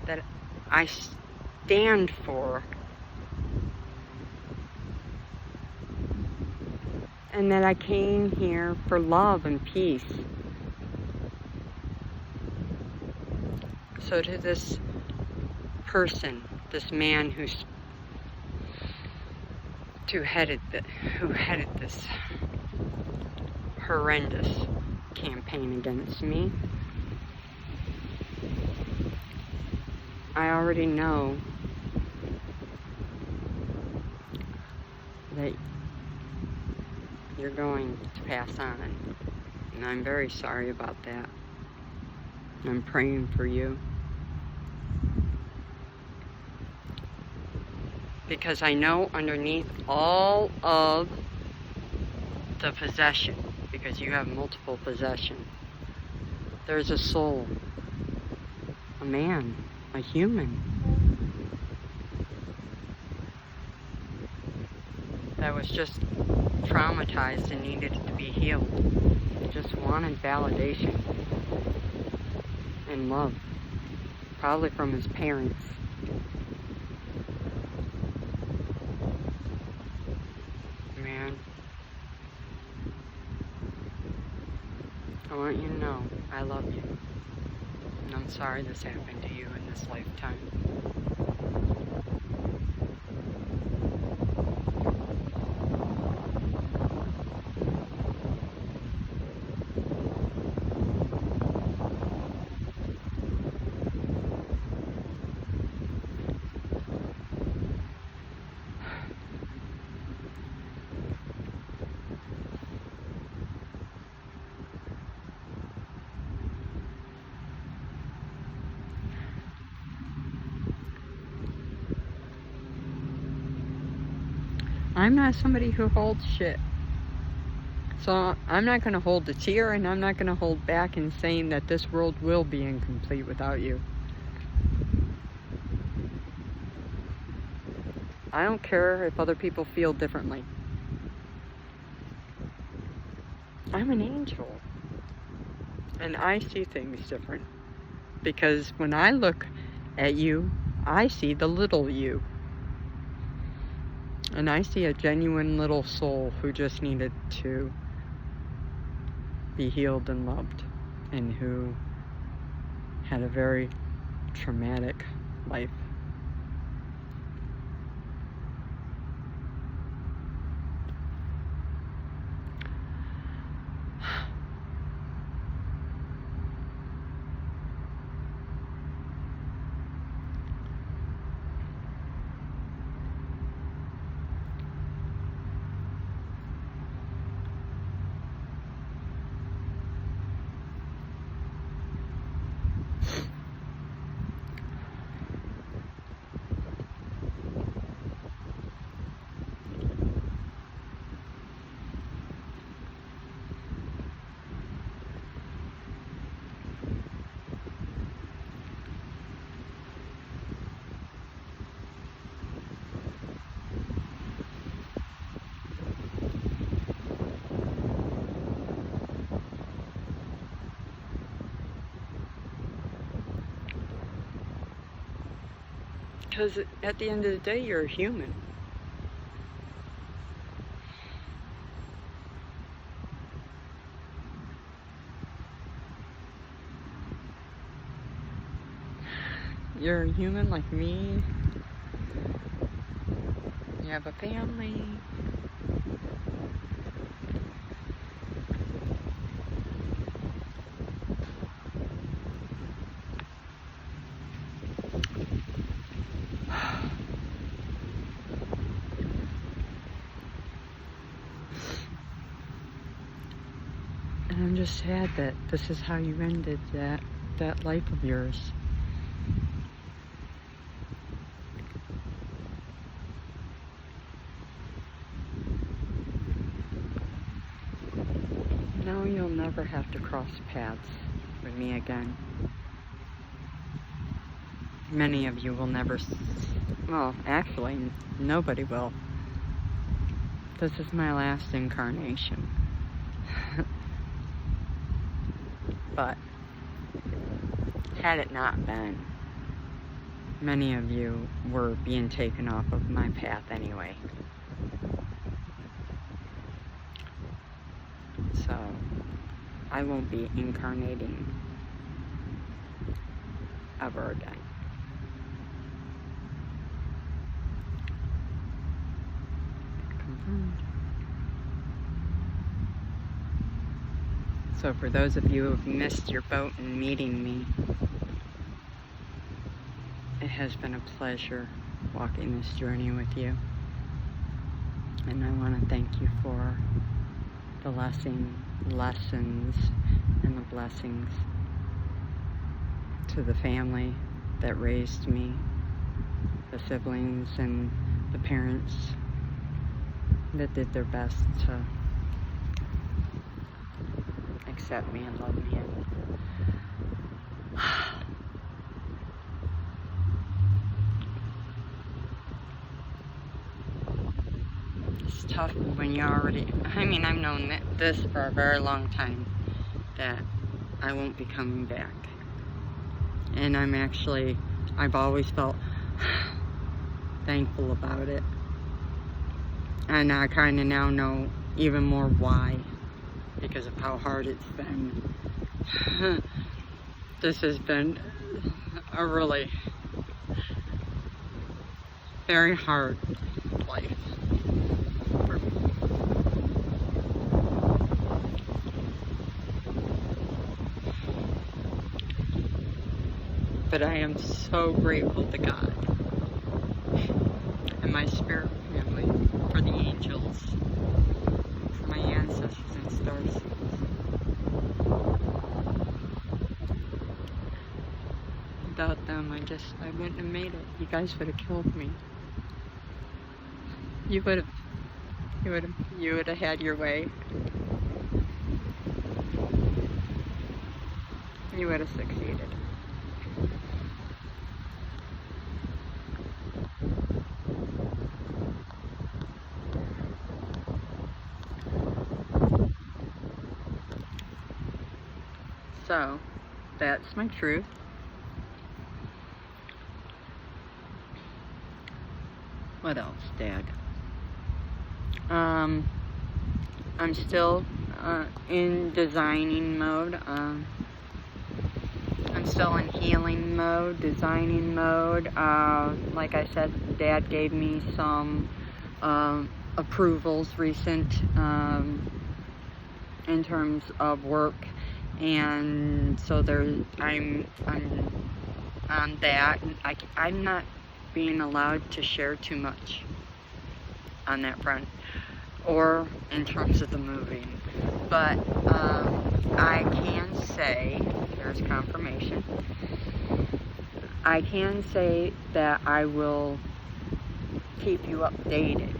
that I stand for, and that I came here for love and peace. So to this person, this man who headed this horrendous campaign against me, I already know that you're going to pass on, and I'm very sorry about that. I'm praying for you, because I know underneath all of the possession, because you have multiple possessions, there's a soul, a man, a human, that was just traumatized and needed to be healed. Just wanted validation and love, probably from his parents. Man, I want you to know I love you, and I'm sorry this happened to you in this lifetime. I'm not somebody who holds shit. So I'm not going to hold a tear, and I'm not going to hold back in saying that this world will be incomplete without you. I don't care if other people feel differently. I'm an angel, and I see things different, because when I look at you, I see the little you. And I see a genuine little soul who just needed to be healed and loved, and who had a very traumatic life. Because at the end of the day, you're a human. You're a human like me, have a family. And I'm just sad that this is how you ended that life of yours. Now you'll never have to cross paths with me again. Many of you will never, well, actually, nobody will. This is my last incarnation. But had it not been, many of you were being taken off of my path anyway. So I won't be incarnating ever again. Confirmed. So for those of you who have missed your boat in meeting me, it has been a pleasure walking this journey with you. And I want to thank you for the lessons and the blessings to the family that raised me, the siblings and the parents that did their best to accept me and love me. It's tough when you already, I've known this for a very long time, that I won't be coming back. And I've always felt thankful about it. And I kind of now know even more why, because of how hard it's been. This has been a really very hard life for me. But I am so grateful to God and my spirit family, for the angels, for my ancestors and stars. Without them, I wouldn't have made it. You guys would have killed me. You would have had your way. You would have succeeded. So, that's my truth. What else, Dad? I'm still in designing mode. I'm still in healing mode, designing mode. Like I said, Dad gave me some approvals recent in terms of work, and so I'm on that. I'm not being allowed to share too much on that front, or in terms of the moving. But I can say, there's confirmation, I can say that I will keep you updated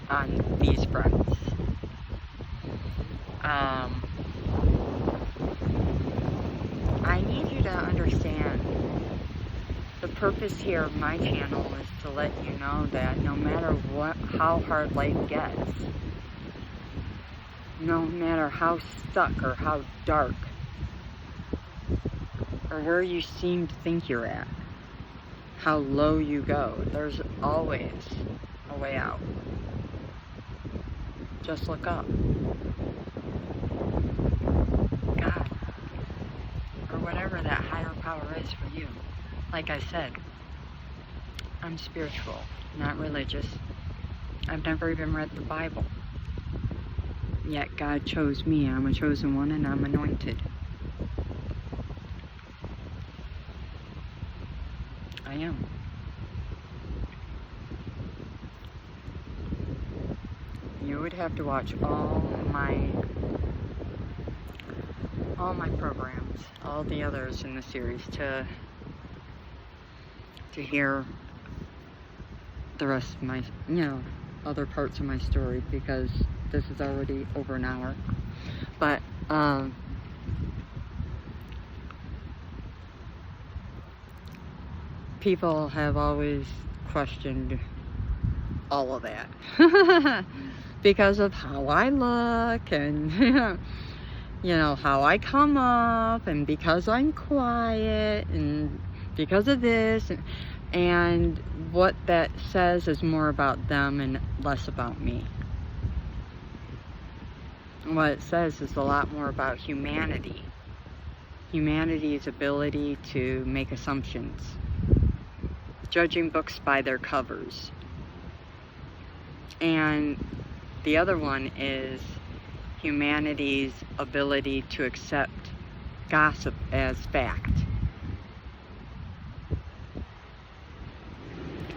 on these fronts. I need you to understand, the purpose here of my channel is to let you know that no matter how hard life gets, no matter how stuck or how dark, or where you seem to think you're at, how low you go, there's always a way out. Just look up. God, or whatever that higher power is for you. Like I said, I'm spiritual, not religious. I've never even read the Bible. Yet God chose me. I'm a chosen one and I'm anointed. I am. You would have to watch all my programs, all the others in the series to hear the rest of my, other parts of my story, because this is already over an hour. But people have always questioned all of that because of how I look and how I come up, and because I'm quiet, and because of this, and what that says is more about them and less about me. What it says is a lot more about humanity. Humanity's ability to make assumptions, judging books by their covers. And the other one is humanity's ability to accept gossip as fact,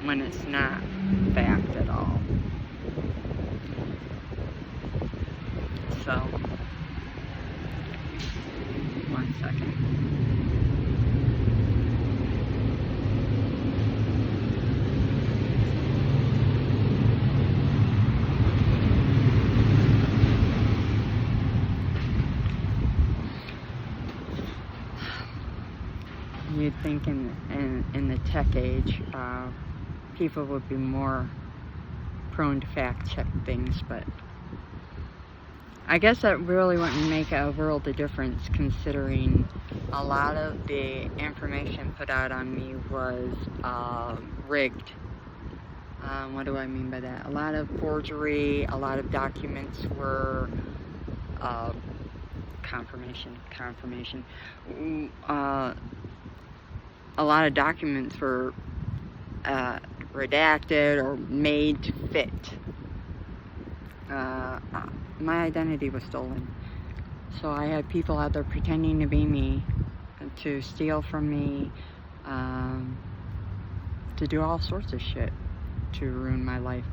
when it's not fact at all. So, one second. You'd think in the tech age, people would be more prone to fact check things, but I guess that really wouldn't make a world of difference, considering a lot of the information put out on me was rigged. What do I mean by that? A lot of forgery, a lot of documents were confirmation. A lot of documents were redacted or made to fit. My identity was stolen. So I had people out there pretending to be me, to steal from me, to do all sorts of shit to ruin my life.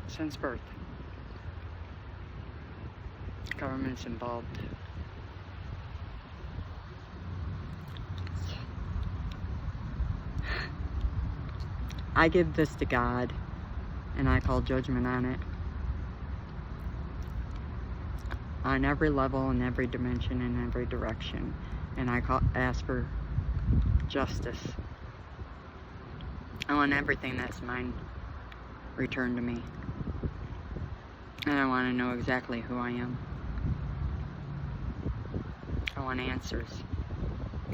Since birth, government's involved. I give this to God, and I call judgment on it. On every level, in every dimension, in every direction. And I ask for justice. I want everything that's mine returned to me. And I want to know exactly who I am. I want answers.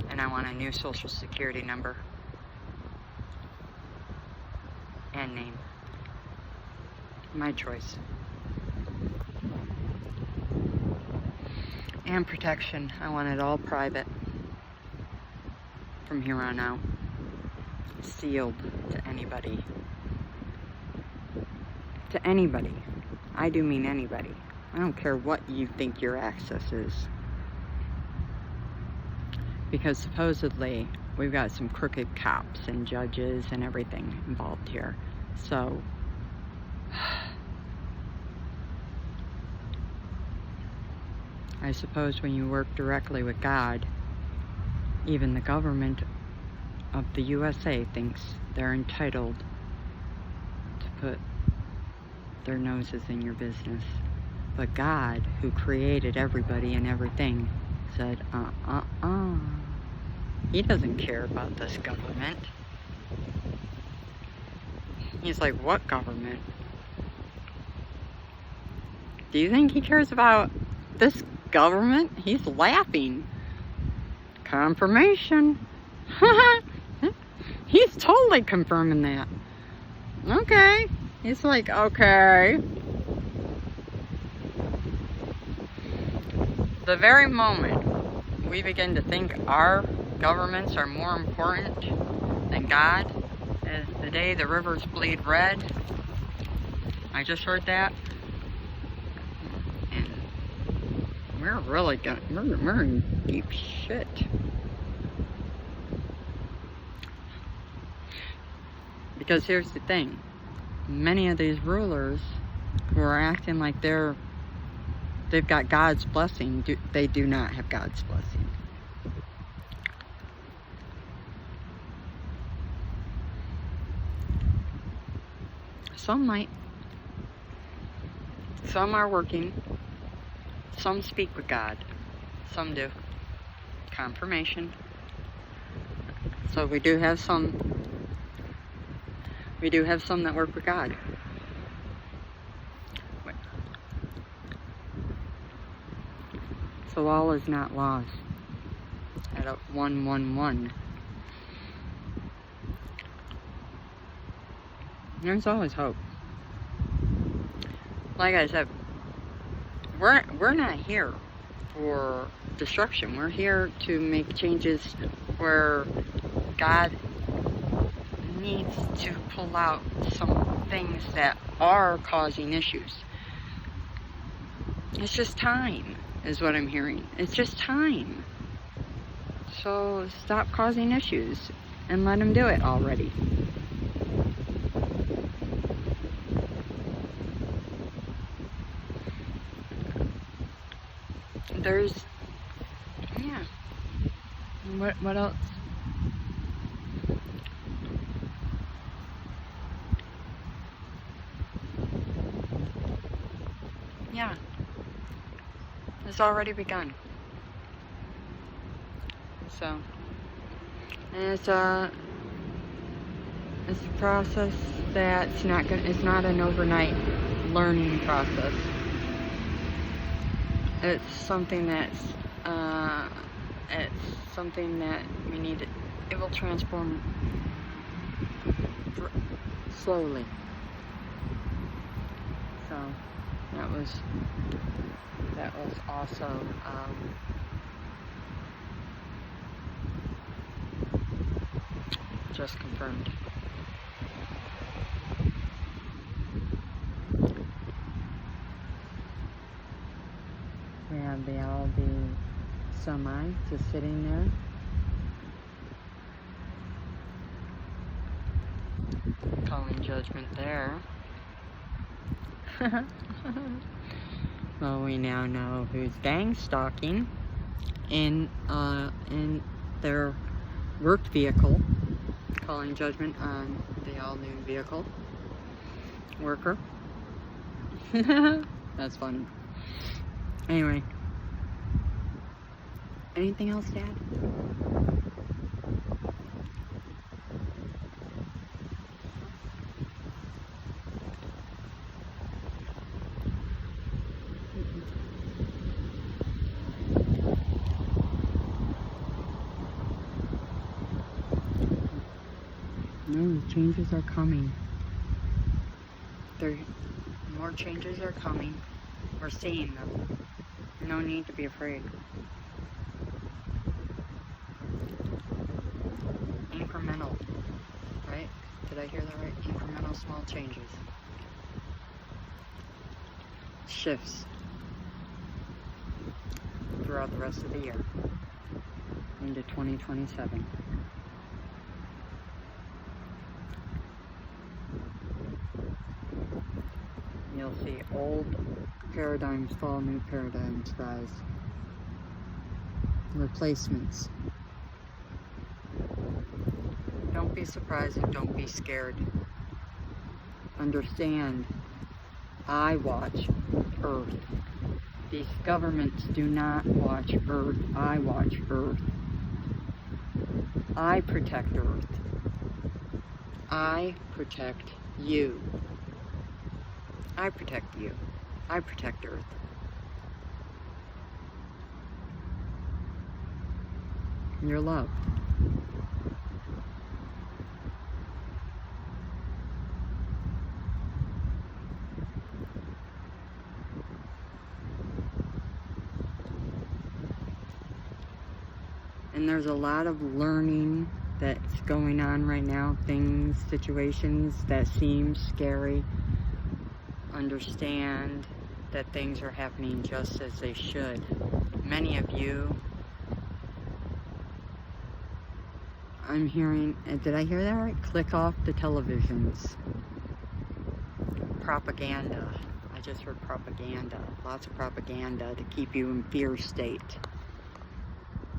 And I want a new social security number. And name. My choice. And protection. I want it all private. From here on out. Sealed to anybody. To anybody. I do mean anybody. I don't care what you think your access is. Because supposedly we've got some crooked cops and judges and everything involved here. So I suppose when you work directly with God, even the government of the USA thinks they're entitled to put their noses in your business. But God, who created everybody and everything, said, He doesn't care about this government. He's like, what government? Do you think he cares about this government? He's laughing. Confirmation. He's totally confirming that. Okay. He's like, okay. The very moment we begin to think our governments are more important than God is the day the rivers bleed red. I just heard that. And we're really we're in deep shit. Because here's the thing. Many of these rulers who are acting like they've got God's blessing, they do not have God's blessing. Some might. Some are working. Some speak with God. Some do. Confirmation. So we do have some. We do have some that work with God. So all is not lost at 111. There's always hope. Like I said, we're not here for destruction. We're here to make changes where God needs to pull out some things that are causing issues. It's just time, is what I'm hearing. It's just time. So stop causing issues and let him do it already. There's, yeah. What else? Yeah. It's already begun. So, and it's a process that's it's not an overnight learning process. It's something that we need. It will transform slowly. So that was also just confirmed. We have the semi just sitting there. Calling judgment there. Well, we now know who's gang stalking in their work vehicle. Calling judgment on the all-new vehicle worker. That's funny. Anyway, anything else, Dad? No, changes are coming. More changes are coming. We're seeing them. No need to be afraid. Incremental, right? Did I hear that right? Incremental small changes. Shifts throughout the rest of the year into 2027. You'll see old paradigms fall, new paradigms rise. Replacements. Don't be surprised and don't be scared. Understand, I watch Earth. These governments do not watch Earth. I watch Earth. I protect Earth. I protect you. I protect you. I protect Earth. You're loved. And there's a lot of learning that's going on right now. Things, situations that seem scary. Understand that things are happening just as they should. Many of you, I'm hearing, did I hear that right? Click off the televisions. Propaganda. I just heard propaganda. Lots of propaganda to keep you in fear state.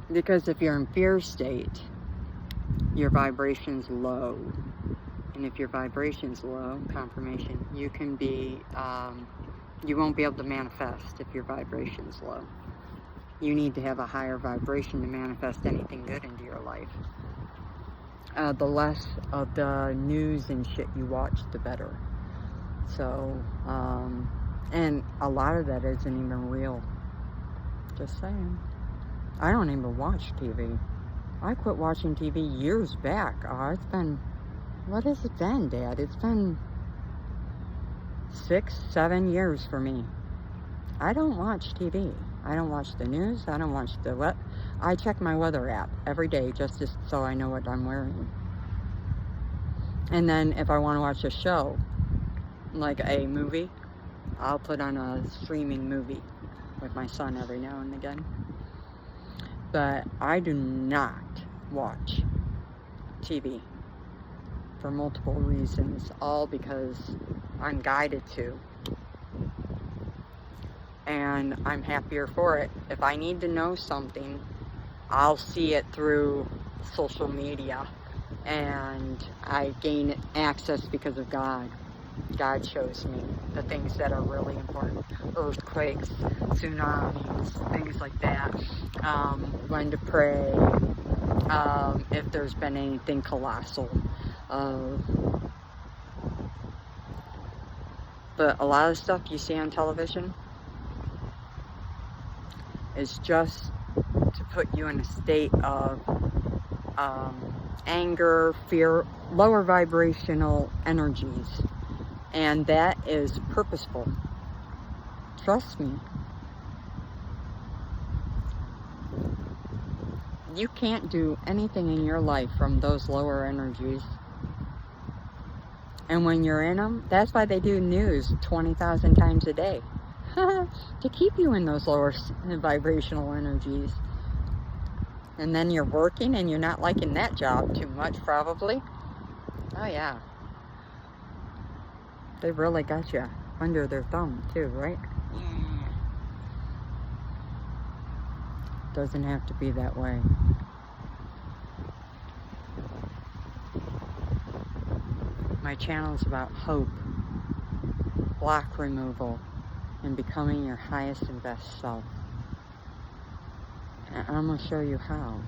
Because if you're in fear state, your vibration's low. And if your vibration's low, confirmation, you can be, you won't be able to manifest if your vibration's low. You need to have a higher vibration to manifest anything good into your life. The less of the news and shit you watch, the better. So, and a lot of that isn't even real. Just saying. I don't even watch TV. I quit watching TV years back. It's been, what has it been, Dad? It's been 6, 7 years for me. I don't watch TV. I don't watch the news. I don't watch the what. I check my weather app every day just so I know what I'm wearing. And then if I want to watch a show, like a movie, I'll put on a streaming movie with my son every now and again. But I do not watch TV for multiple reasons, all because I'm guided to. And I'm happier for it. If I need to know something, I'll see it through social media. And I gain access because of God. God shows me the things that are really important. Earthquakes, tsunamis, things like that. When to pray. If there's been anything colossal. But a lot of stuff you see on television is just to put you in a state of anger, fear, lower vibrational energies. And that is purposeful. Trust me. You can't do anything in your life from those lower energies. And when you're in them, that's why they do news 20,000 times a day. To keep you in those lower vibrational energies. And then you're working and you're not liking that job too much, probably. Oh, yeah. They really got you under their thumb, too, right? Yeah. Doesn't have to be that way. My channel is about hope, block removal, and becoming your highest and best self. And I'm going to show you how,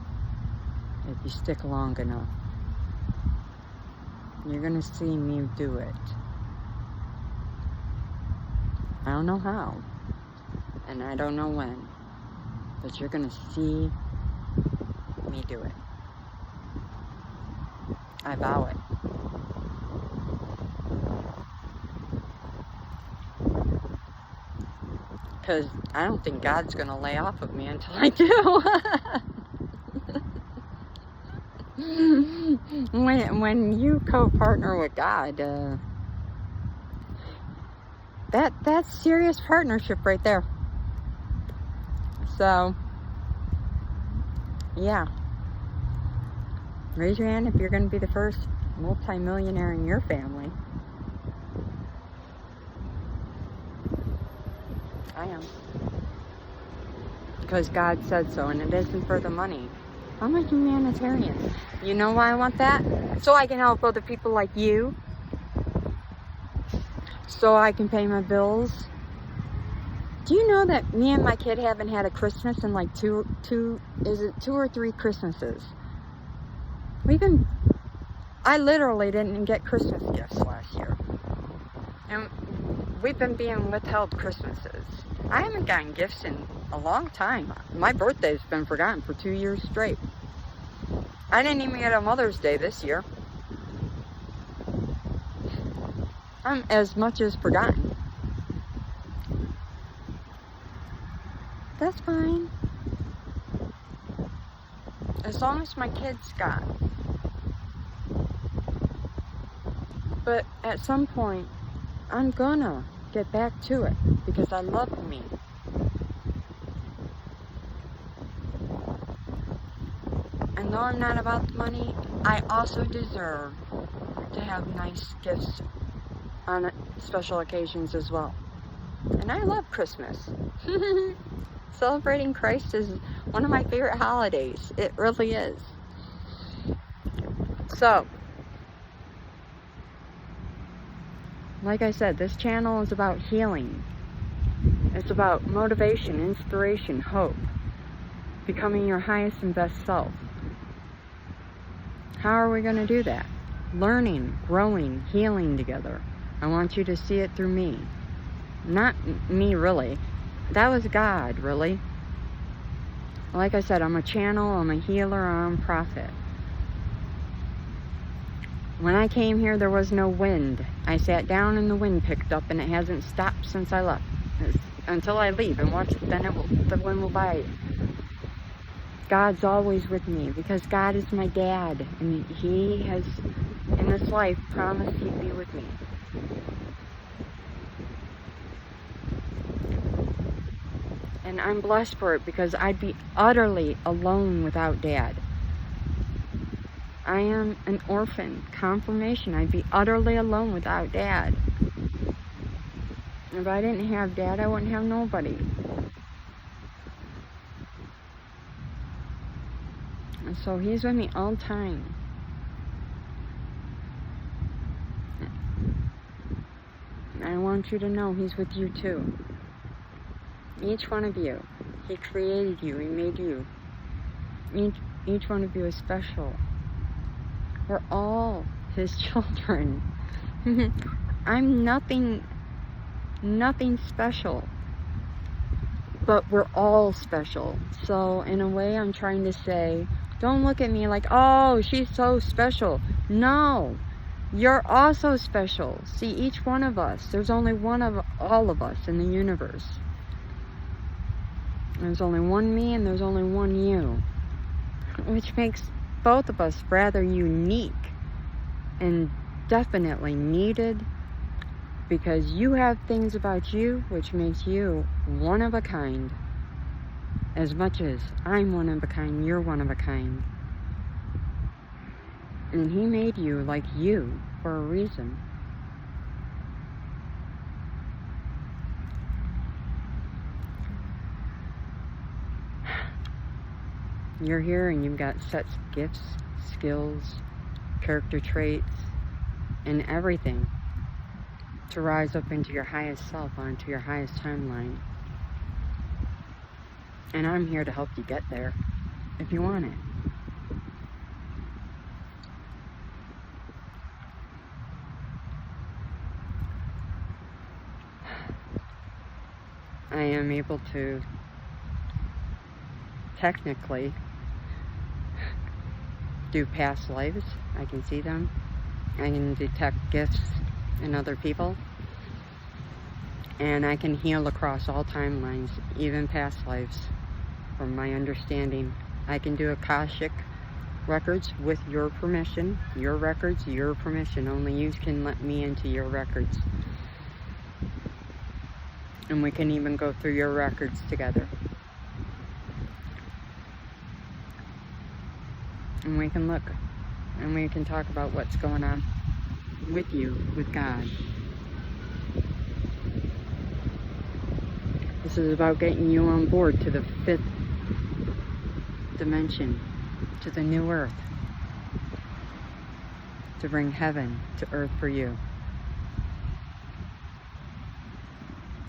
if you stick long enough. You're going to see me do it. I don't know how, and I don't know when, but you're going to see me do it. I vow it. Because I don't think God's going to lay off of me until I do. When you co-partner with God, that's serious partnership right there. So, yeah. Raise your hand if you're going to be the first multi-millionaire in your family. I am. Because God said so, and it isn't for the money. I'm a humanitarian. You know why I want that? So I can help other people like you. So I can pay my bills. Do you know that me and my kid haven't had a Christmas in like two or three Christmases? I literally didn't get Christmas gifts last year. And we've been being withheld Christmases. I haven't gotten gifts in a long time. My birthday's been forgotten for 2 years straight. I didn't even get a Mother's Day this year. I'm as much as forgotten. That's fine. as long as my kids got. But at some point, I'm gonna get back to it because I love me. And though I'm not about the money, I also deserve to have nice gifts on special occasions as well. And I love Christmas. Celebrating Christ is one of my favorite holidays. It really is. So, like I said, this channel is about healing. It's about motivation, inspiration, hope, becoming your highest and best self. How are we going to do that? Learning, growing, healing together. I want you to see it through me. Not me, really. That was God, really. Like I said, I'm a channel, I'm a healer, I'm a prophet. When I came here, there was no wind. I sat down and the wind picked up, and it hasn't stopped since I left. Until I leave and watch it, then the wind will bite. God's always with me because God is my dad, and He has, in this life, promised He'd be with me. And I'm blessed for it because I'd be utterly alone without Dad. I am an orphan. Confirmation. I'd be utterly alone without Dad. If I didn't have Dad, I wouldn't have nobody. And so He's with me all the time. And I want you to know He's with you too. Each one of you. He created you. He made you. Each one of you is special. We're all His children. I'm nothing special. But we're all special. So in a way, I'm trying to say, don't look at me like, oh, she's so special. No, you're also special. See, each one of us, there's only one of all of us in the universe. There's only one me and there's only one you, which makes both of us rather unique and definitely needed, because you have things about you which makes you one of a kind. As much as I'm one of a kind, you're one of a kind. And He made you like you for a reason. You're here and you've got sets of gifts, skills, character traits, and everything to rise up into your highest self, onto your highest timeline. And I'm here to help you get there, if you want it. I am able to technically do past lives. I can see them. I can detect gifts in other people. And I can heal across all timelines, even past lives, from my understanding. I can do Akashic records with your permission. Your records, your permission. Only you can let me into your records. And we can even go through your records together. And we can look, and we can talk about what's going on with you, with God. This is about getting you on board to the 5th dimension, to the new earth, to bring heaven to earth for you.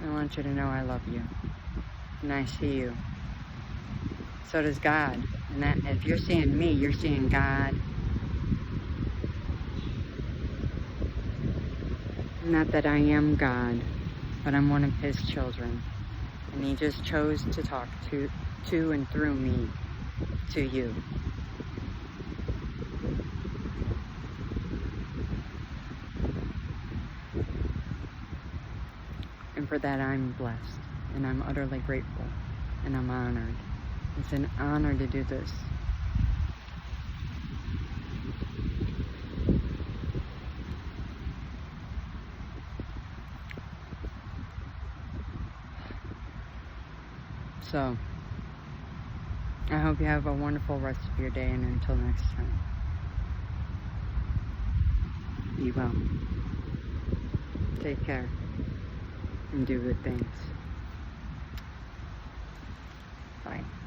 I want you to know I love you, and I see you. So does God. And that, if you're seeing me, you're seeing God. Not that I am God, but I'm one of His children. And He just chose to talk to and through me to you. And for that I'm blessed, and I'm utterly grateful, and I'm honored. It's an honor to do this. So, I hope you have a wonderful rest of your day, and until next time, be well. Take care, and do good things. Bye.